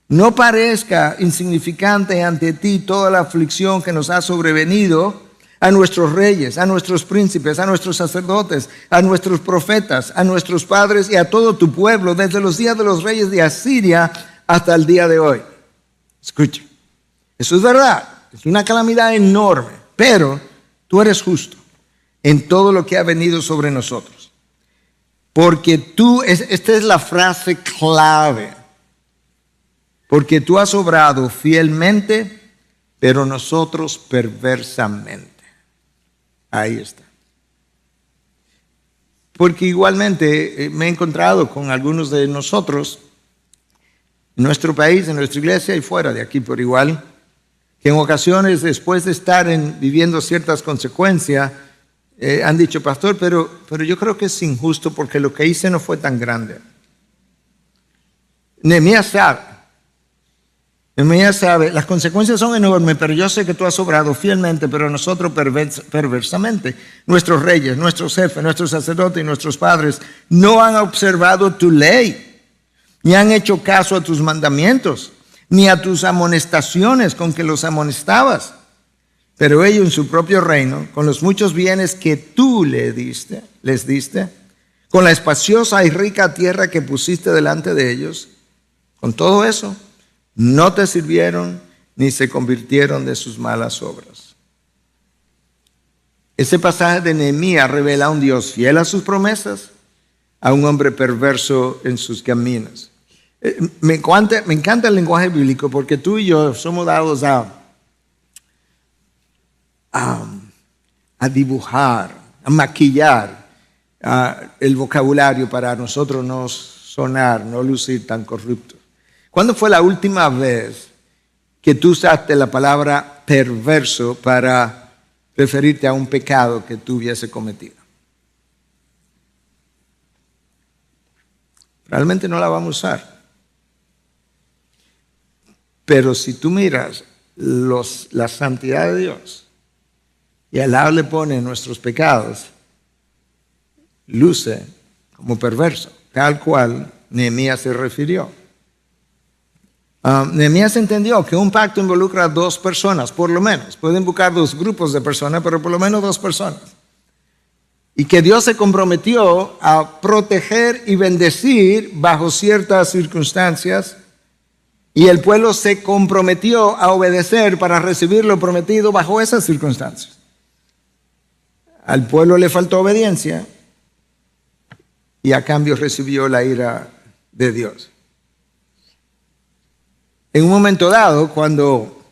No parezca insignificante ante ti toda la aflicción que nos ha sobrevenido a nuestros reyes, a nuestros príncipes, a nuestros sacerdotes, a nuestros profetas, a nuestros padres y a todo tu pueblo, desde los días de los reyes de Asiria hasta el día de hoy. Escucha, eso es verdad, es una calamidad enorme, pero tú eres justo en todo lo que ha venido sobre nosotros. Porque tú, esta es la frase clave, porque tú has obrado fielmente, pero nosotros perversamente. Ahí está. Porque igualmente me he encontrado con algunos de nosotros, en nuestro país, en nuestra iglesia y fuera de aquí por igual, que en ocasiones después de estar viviendo ciertas consecuencias, han dicho, pastor, pero yo creo que es injusto porque lo que hice no fue tan grande. Nehemías sabe, las consecuencias son enormes, pero yo sé que tú has obrado fielmente, pero nosotros perversamente. Nuestros reyes, nuestros jefes, nuestros sacerdotes y nuestros padres no han observado tu ley, ni han hecho caso a tus mandamientos, ni a tus amonestaciones con que los amonestabas. Pero ellos en su propio reino, con los muchos bienes que tú les diste, con la espaciosa y rica tierra que pusiste delante de ellos, con todo eso, no te sirvieron ni se convirtieron de sus malas obras. Ese pasaje de Nehemías revela a un Dios fiel a sus promesas, a un hombre perverso en sus caminos. Me encanta el lenguaje bíblico porque tú y yo somos dados a dibujar, a maquillar el vocabulario para nosotros no sonar, no lucir tan corruptos. ¿Cuándo fue la última vez que tú usaste la palabra perverso para referirte a un pecado que tú hubiese cometido? Realmente no la vamos a usar. Pero si tú miras la santidad de Dios y al lado le pone nuestros pecados, luce como perverso, tal cual Nehemías se refirió. Nehemías entendió que un pacto involucra a dos personas, por lo menos. Pueden buscar dos grupos de personas, pero por lo menos dos personas. Y que Dios se comprometió a proteger y bendecir bajo ciertas circunstancias. Y el pueblo se comprometió a obedecer para recibir lo prometido bajo esas circunstancias. Al pueblo le faltó obediencia y a cambio recibió la ira de Dios. En un momento dado, cuando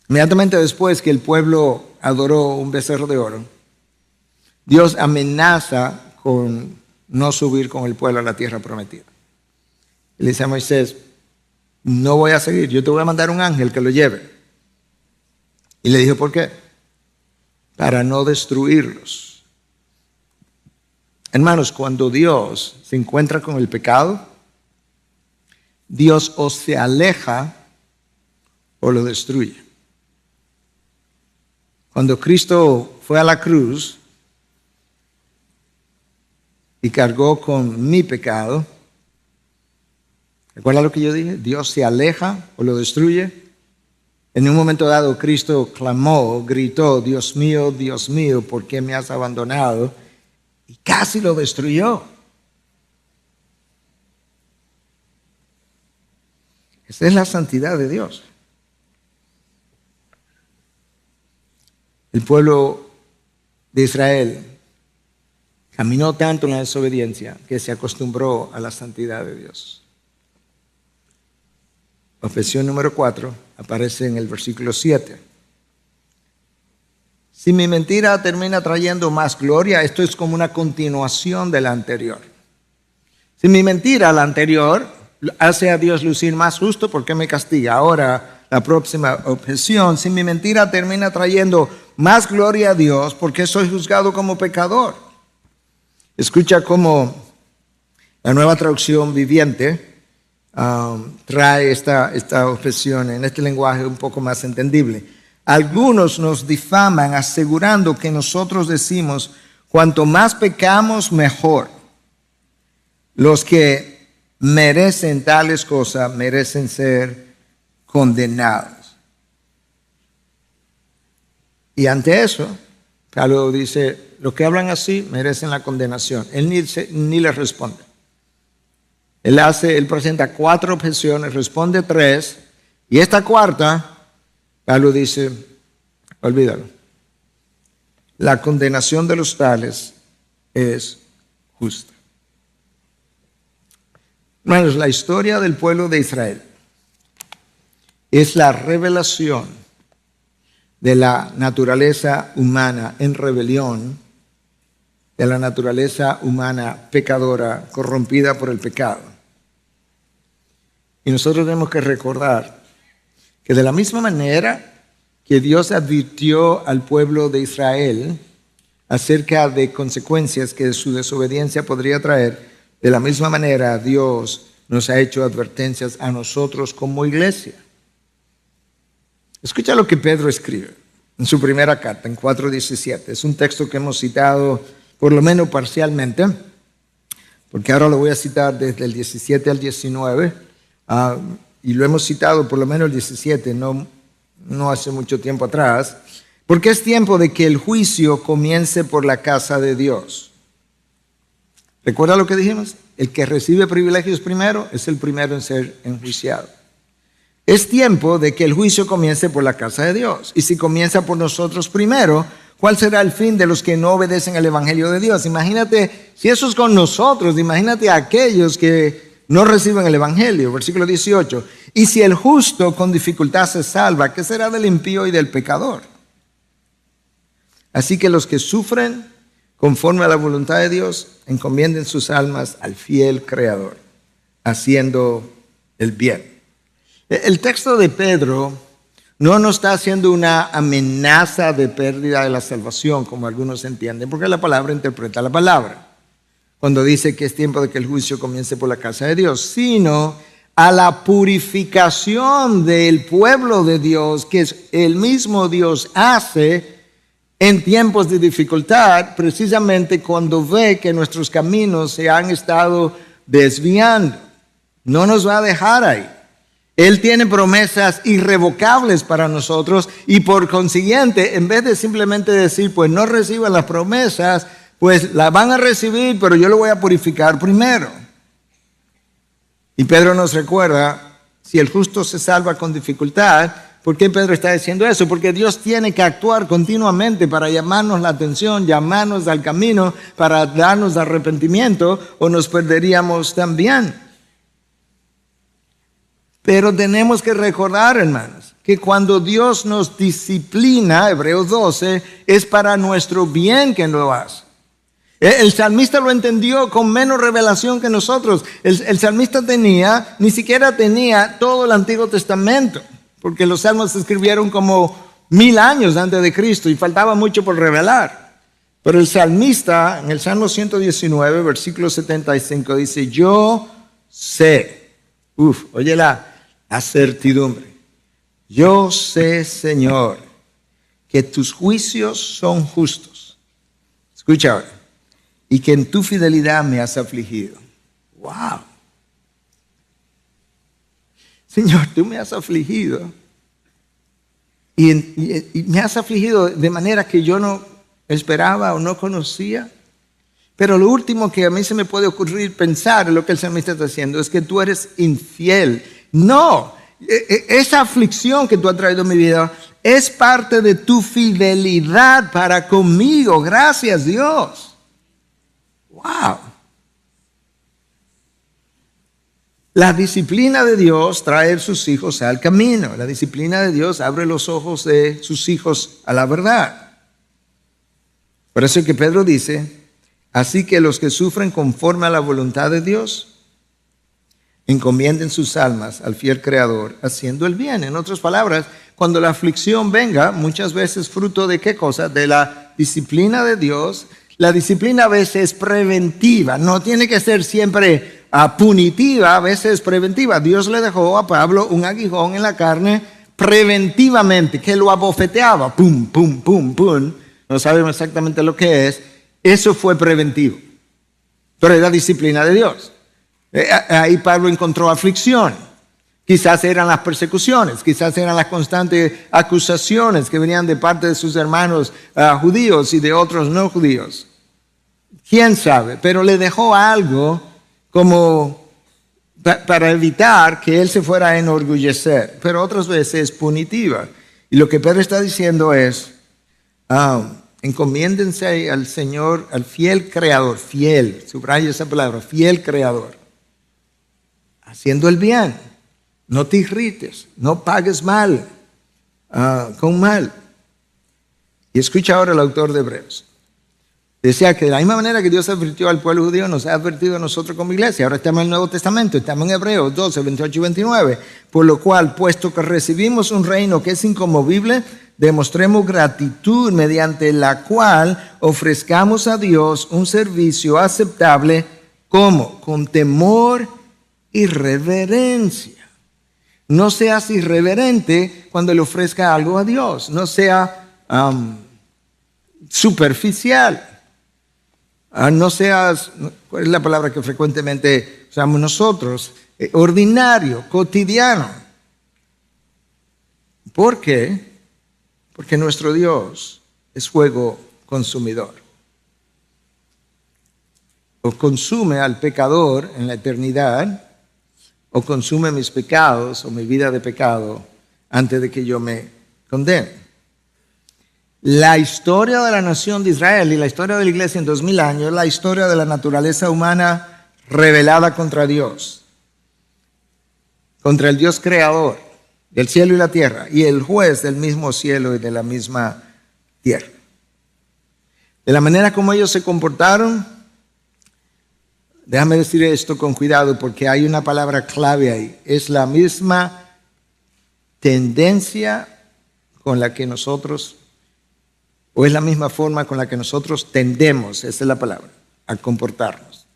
inmediatamente después que el pueblo adoró un becerro de oro, Dios amenaza con no subir con el pueblo a la tierra prometida. Y le dice a Moisés, no voy a seguir, yo te voy a mandar un ángel que lo lleve. Y le dijo, ¿por qué? Para no destruirlos. Hermanos, cuando Dios se encuentra con el pecado, Dios o se aleja o lo destruye. Cuando Cristo fue a la cruz y cargó con mi pecado, ¿recuerda lo que yo dije? Dios se aleja o lo destruye. En un momento dado Cristo clamó, gritó, Dios mío, ¿por qué me has abandonado? Y casi lo destruyó. Esa es la santidad de Dios. El pueblo de Israel caminó tanto en la desobediencia que se acostumbró a la santidad de Dios. Confesión número 4 aparece en el versículo 7. Si mi mentira termina trayendo más gloria, esto es como una continuación de la anterior. Si mi mentira, la anterior, hace a Dios lucir más justo, ¿por qué me castiga? Ahora, la próxima objeción, si mi mentira termina trayendo más gloria a Dios, ¿por qué soy juzgado como pecador? Escucha cómo la Nueva Traducción Viviente trae esta objeción en este lenguaje un poco más entendible. Algunos nos difaman asegurando que nosotros decimos, cuanto más pecamos, mejor. Los que merecen tales cosas, merecen ser condenados. Y ante eso, Pablo dice, los que hablan así merecen la condenación. Él ni le responde. Él presenta 4 objeciones, responde 3, y esta cuarta, Pablo dice, olvídalo. la condenación de los tales es justa. Hermanos, la historia del pueblo de Israel es la revelación de la naturaleza humana en rebelión, de la naturaleza humana pecadora, corrompida por el pecado. Y nosotros tenemos que recordar que de la misma manera que Dios advirtió al pueblo de Israel acerca de consecuencias que su desobediencia podría traer, de la misma manera Dios nos ha hecho advertencias a nosotros como iglesia. Escucha lo que Pedro escribe en su primera carta, en 4:17. Es un texto que hemos citado por lo menos parcialmente, porque ahora lo voy a citar desde el 17 al 19, y lo hemos citado por lo menos el 17, no hace mucho tiempo atrás, porque es tiempo de que el juicio comience por la casa de Dios. ¿Recuerda lo que dijimos? El que recibe privilegios primero es el primero en ser enjuiciado. Es tiempo de que el juicio comience por la casa de Dios. Y si comienza por nosotros primero, ¿cuál será el fin de los que no obedecen al Evangelio de Dios? Imagínate, si eso es con nosotros, imagínate a aquellos que no reciben el Evangelio. Versículo 18. Y si el justo con dificultad se salva, ¿qué será del impío y del pecador? Así que los que sufren conforme a la voluntad de Dios, encomienden sus almas al fiel Creador, haciendo el bien. El texto de Pedro no nos está haciendo una amenaza de pérdida de la salvación, como algunos entienden, porque la palabra interpreta la palabra, cuando dice que es tiempo de que el juicio comience por la casa de Dios, sino a la purificación del pueblo de Dios, que es el mismo Dios hace en tiempos de dificultad, precisamente cuando ve que nuestros caminos se han estado desviando. No nos va a dejar ahí. Él tiene promesas irrevocables para nosotros y por consiguiente, en vez de simplemente decir, pues no reciban las promesas, pues las van a recibir, pero yo lo voy a purificar primero. Y Pedro nos recuerda, si el justo se salva con dificultad, ¿por qué Pedro está diciendo eso? Porque Dios tiene que actuar continuamente para llamarnos la atención, llamarnos al camino, para darnos arrepentimiento, o nos perderíamos también. Pero tenemos que recordar, hermanos, que cuando Dios nos disciplina, Hebreos 12, es para nuestro bien que lo hace. El salmista lo entendió con menos revelación que nosotros. El salmista ni siquiera tenía todo el Antiguo Testamento, porque los salmos se escribieron como 1000 años antes de Cristo y faltaba mucho por revelar. Pero el salmista, en el Salmo 119, versículo 75, dice, yo sé, oye la certidumbre, yo sé, Señor, que tus juicios son justos. Escucha ahora. Y que en tu fidelidad me has afligido. ¡Wow! Señor, tú me has afligido. Y me has afligido de manera que yo no esperaba o no conocía. Pero lo último que a mí se me puede ocurrir pensar en lo que el salmista está haciendo es que tú eres infiel. No, esa aflicción que tú has traído a mi vida es parte de tu fidelidad para conmigo. Gracias, Dios. ¡Wow! La disciplina de Dios trae a sus hijos al camino. La disciplina de Dios abre los ojos de sus hijos a la verdad. Por eso es que Pedro dice, así que los que sufren conforme a la voluntad de Dios, encomienden sus almas al fiel Creador, haciendo el bien. En otras palabras, cuando la aflicción venga, muchas veces fruto de ¿qué cosa? De la disciplina de Dios. La disciplina a veces es preventiva, no tiene que ser siempre punitiva, a veces es preventiva. Dios le dejó a Pablo un aguijón en la carne preventivamente, que lo abofeteaba, pum, pum, pum, pum. No sabemos exactamente lo que es. Eso fue preventivo, pero es la disciplina de Dios. Ahí Pablo encontró aflicción. Quizás eran las persecuciones, quizás eran las constantes acusaciones que venían de parte de sus hermanos judíos y de otros no judíos. ¿Quién sabe? Pero le dejó algo como para evitar que él se fuera a enorgullecer. Pero otras veces es punitiva. Y lo que Pedro está diciendo es, encomiéndense al Señor, al fiel Creador, fiel, subraya esa palabra, fiel Creador, haciendo el bien. No te irrites, no pagues mal con mal. Y escucha ahora el autor de Hebreos. Decía que de la misma manera que Dios advirtió al pueblo judío, nos ha advertido a nosotros como iglesia. Ahora estamos en el Nuevo Testamento, estamos en Hebreos 12, 28 y 29. Por lo cual, puesto que recibimos un reino que es inconmovible, demostremos gratitud mediante la cual ofrezcamos a Dios un servicio aceptable, ¿cómo? Con temor y reverencia. No seas irreverente cuando le ofrezca algo a Dios. No sea superficial. No seas, ¿cuál es la palabra que frecuentemente usamos nosotros? Ordinario, cotidiano. ¿Por qué? Porque nuestro Dios es fuego consumidor. O consume al pecador en la eternidad, o consume mis pecados o mi vida de pecado antes de que yo me condene. La historia de la nación de Israel y la historia de la iglesia en 2000 años es la historia de la naturaleza humana rebelada contra Dios, contra el Dios creador del cielo y la tierra y el juez del mismo cielo y de la misma tierra. De la manera como ellos se comportaron, déjame decir esto con cuidado porque hay una palabra clave ahí, es la misma tendencia con la que nosotros, o es la misma forma con la que nosotros tendemos, esa es la palabra, a comportarnos.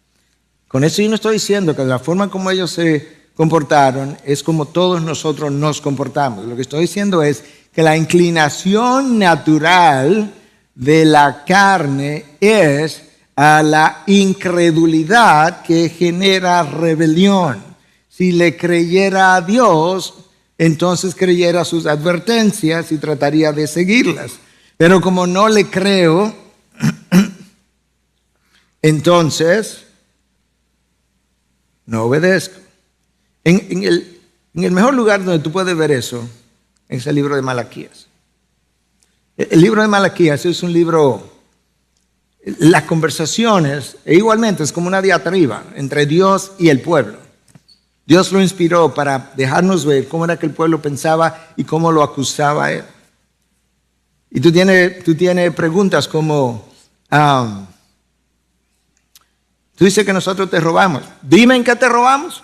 Con eso yo no estoy diciendo que la forma como ellos se comportaron es como todos nosotros nos comportamos. Lo que estoy diciendo es que la inclinación natural de la carne es a la incredulidad que genera rebelión. Si le creyera a Dios, entonces creyera sus advertencias y trataría de seguirlas. Pero como no le creo, entonces no obedezco. En el mejor lugar donde tú puedes ver eso es el libro de Malaquías. El libro de Malaquías es un libro, las conversaciones, e igualmente es como una diatriba entre Dios y el pueblo. Dios lo inspiró para dejarnos ver cómo era que el pueblo pensaba y cómo lo acusaba a él. Y tú tienes preguntas como, tú dices que nosotros te robamos. Dime en qué te robamos.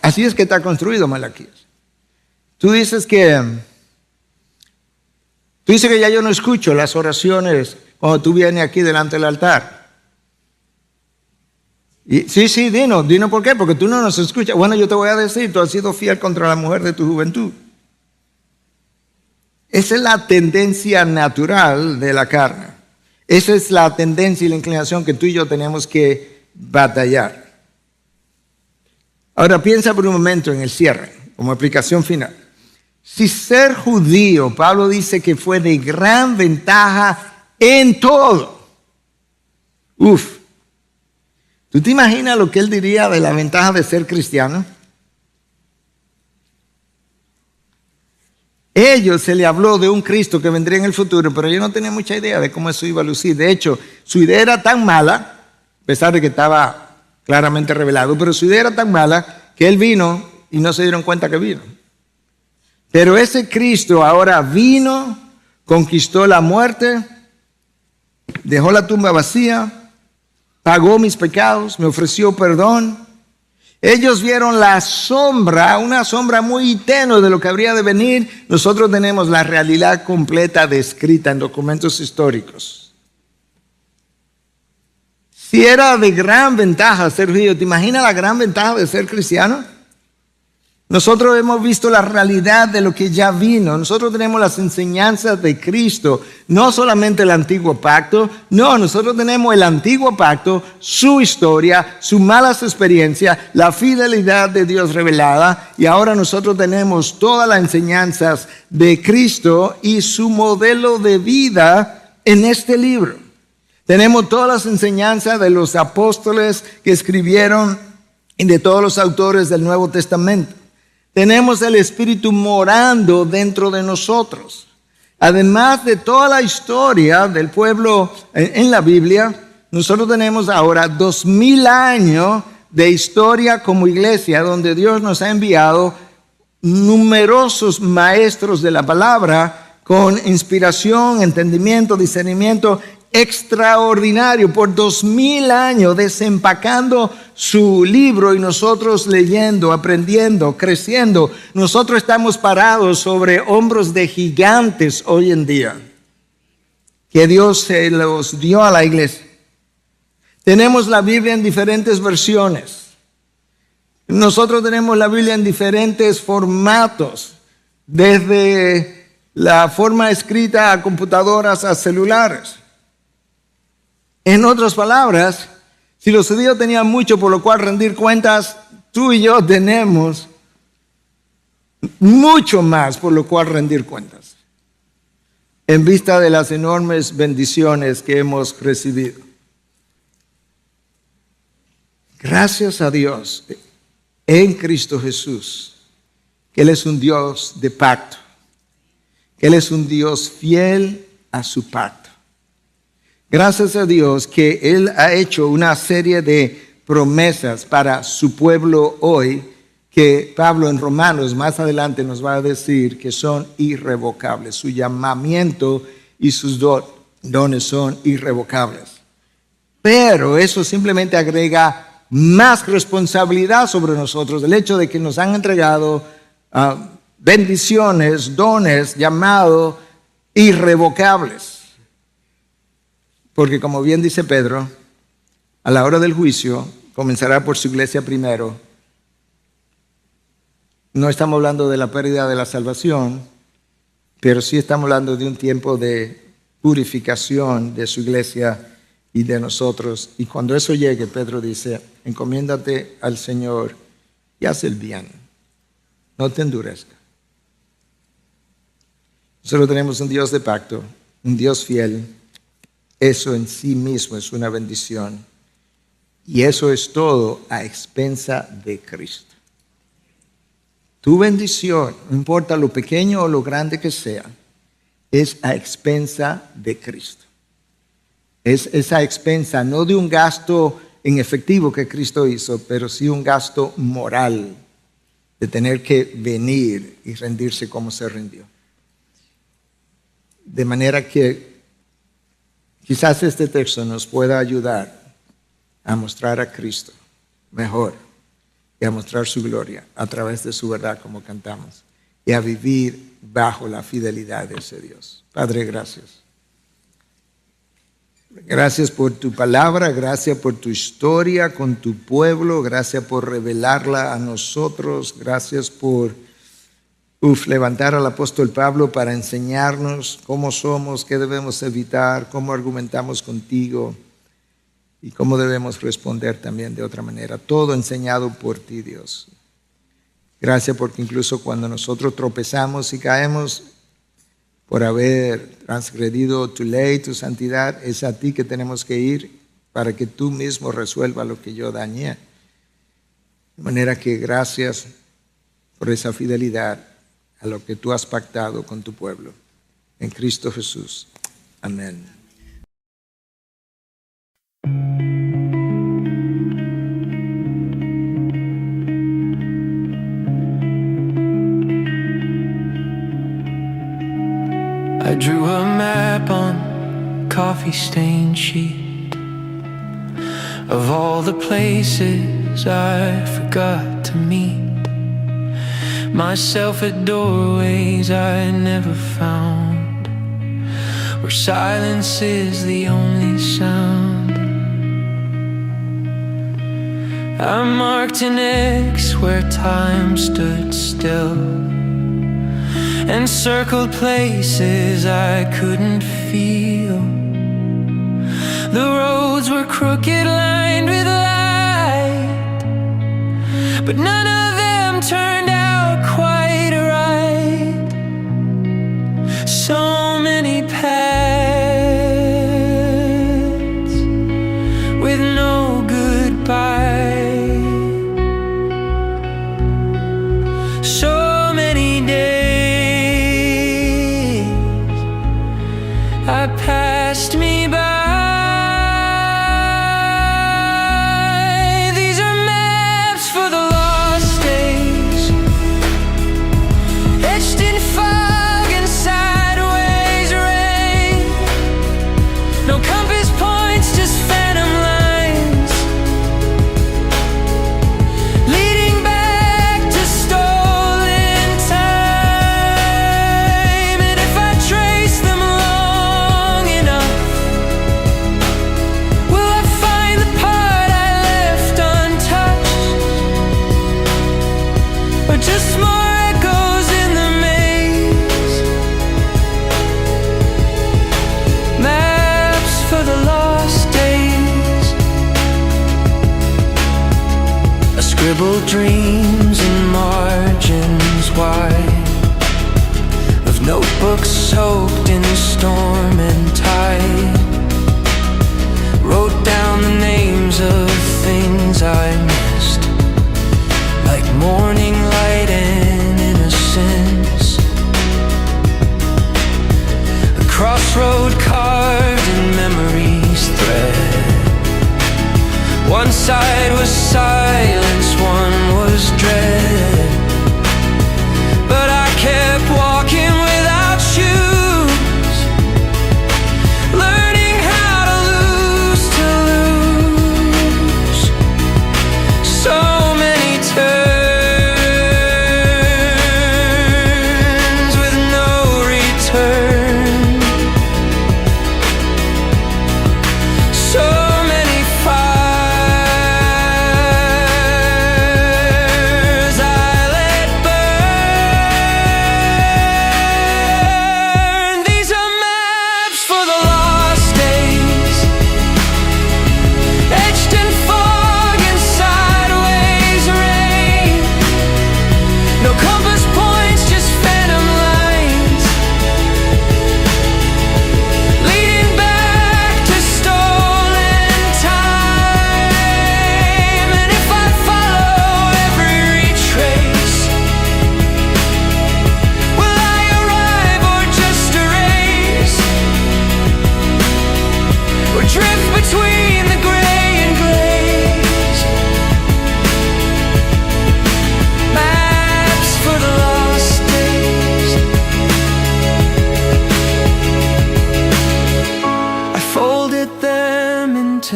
Así es que está construido Malaquías. Tú dices que ya yo no escucho las oraciones cuando tú vienes aquí delante del altar. Y, sí, dinos por qué, porque tú no nos escuchas. Bueno, yo te voy a decir, tú has sido fiel contra la mujer de tu juventud. Esa es la tendencia natural de la carne. Esa es la tendencia y la inclinación que tú y yo tenemos que batallar. Ahora piensa por un momento en el cierre, como aplicación final. Si ser judío, Pablo dice que fue de gran ventaja en todo. ¿Tú te imaginas lo que él diría de la ventaja de ser cristiano? Ellos se le habló de un Cristo que vendría en el futuro, pero yo no tenía mucha idea de cómo eso iba a lucir. De hecho, su idea era tan mala, a pesar de que estaba claramente revelado, pero su idea era tan mala que él vino y no se dieron cuenta que vino. Pero ese Cristo ahora vino, conquistó la muerte, dejó la tumba vacía, pagó mis pecados, me ofreció perdón. Ellos vieron la sombra, una sombra muy tenue de lo que habría de venir. Nosotros tenemos la realidad completa descrita en documentos históricos. Si era de gran ventaja ser judío, ¿te imaginas la gran ventaja de ser cristiano? Nosotros hemos visto la realidad de lo que ya vino. Nosotros tenemos las enseñanzas de Cristo, no solamente el antiguo pacto. No, nosotros tenemos el antiguo pacto, su historia, sus malas experiencias, la fidelidad de Dios revelada. Y ahora nosotros tenemos todas las enseñanzas de Cristo y su modelo de vida en este libro. Tenemos todas las enseñanzas de los apóstoles que escribieron y de todos los autores del Nuevo Testamento. Tenemos el Espíritu morando dentro de nosotros. Además de toda la historia del pueblo en la Biblia, nosotros tenemos ahora 2000 años de historia como iglesia, donde Dios nos ha enviado numerosos maestros de la palabra con inspiración, entendimiento, discernimiento extraordinario por 2000 años desempacando su libro y nosotros leyendo, aprendiendo, creciendo. Nosotros estamos parados sobre hombros de gigantes hoy en día que Dios se los dio a la iglesia. Tenemos la Biblia en diferentes versiones. Nosotros tenemos la Biblia en diferentes formatos, desde la forma escrita a computadoras, a celulares. En otras palabras, si los judíos tenían mucho por lo cual rendir cuentas, tú y yo tenemos mucho más por lo cual rendir cuentas, en vista de las enormes bendiciones que hemos recibido. Gracias a Dios en Cristo Jesús, que Él es un Dios de pacto, que Él es un Dios fiel a su pacto. Gracias a Dios que Él ha hecho una serie de promesas para su pueblo hoy, que Pablo en Romanos más adelante nos va a decir que son irrevocables. Su llamamiento y sus dones son irrevocables. Pero eso simplemente agrega más responsabilidad sobre nosotros, el hecho de que nos han entregado bendiciones, dones llamados irrevocables. Porque como bien dice Pedro, a la hora del juicio comenzará por su iglesia primero. No estamos hablando de la pérdida de la salvación, pero sí estamos hablando de un tiempo de purificación de su iglesia y de nosotros. Y cuando eso llegue, Pedro dice, encomiéndate al Señor y haz el bien. No te endurezcas. Nosotros tenemos un Dios de pacto, un Dios fiel. Eso en sí mismo es una bendición. Y eso es todo a expensa de Cristo. Tu bendición, no importa lo pequeño o lo grande que sea, es a expensa de Cristo. Es a expensa no de un gasto en efectivo que Cristo hizo, pero sí un gasto moral de tener que venir y rendirse como se rindió. De manera que quizás este texto nos pueda ayudar a mostrar a Cristo mejor y a mostrar su gloria a través de su verdad, como cantamos, y a vivir bajo la fidelidad de ese Dios. Padre, gracias. Gracias por tu palabra, gracias por tu historia con tu pueblo, gracias por revelarla a nosotros, gracias por levantar al apóstol Pablo para enseñarnos cómo somos, qué debemos evitar, cómo argumentamos contigo y cómo debemos responder también de otra manera. Todo enseñado por ti, Dios. Gracias porque incluso cuando nosotros tropezamos y caemos por haber transgredido tu ley, tu santidad, es a ti que tenemos que ir para que tú mismo resuelvas lo que yo dañé. De manera que gracias por esa fidelidad a lo que tú has pactado con tu pueblo. En Cristo Jesús. Amén. I drew a map on a coffee-stained sheet of all the places I forgot to meet, myself at doorways I never found, where silence is the only sound. I marked an X where time stood still, and circled places I couldn't feel. The roads were crooked, lined with light, but none of them turned out quite right. So many paths with no goodbye. So many days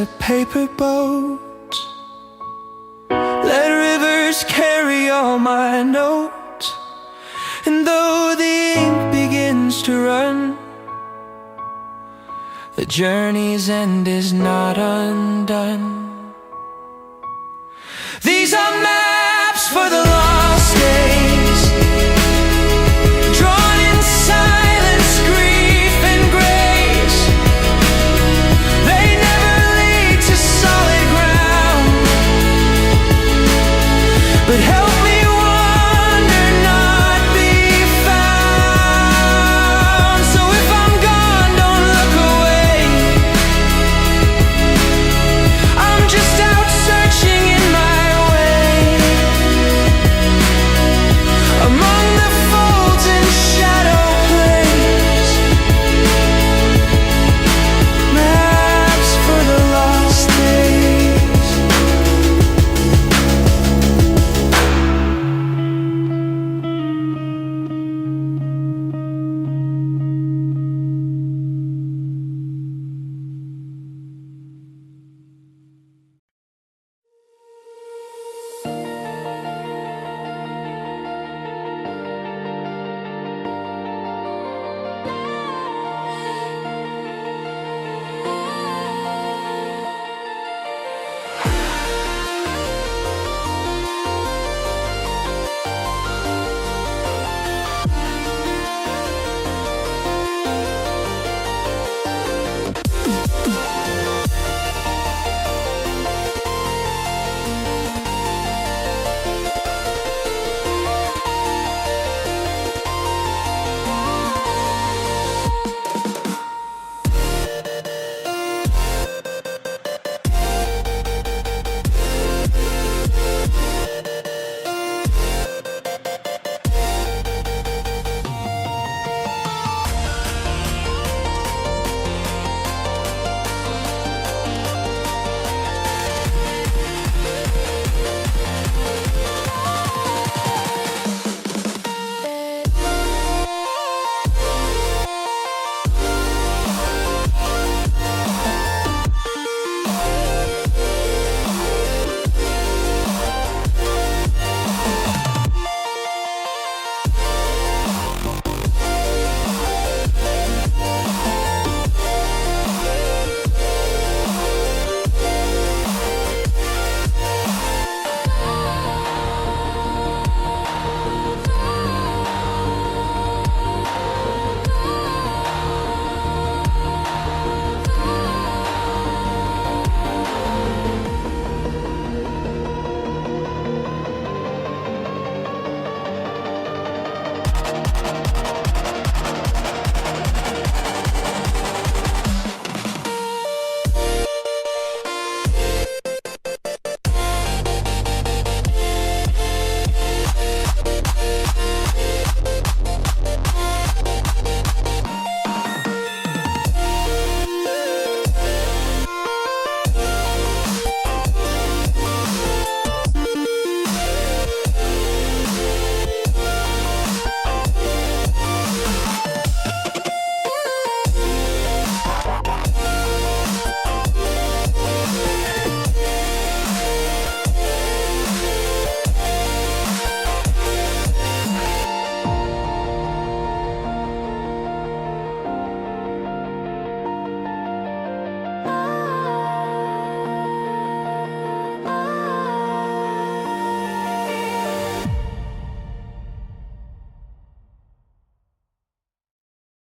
a paper boat. Let rivers carry all my notes, and though the ink begins to run, the journey's end is not undone. These are maps for the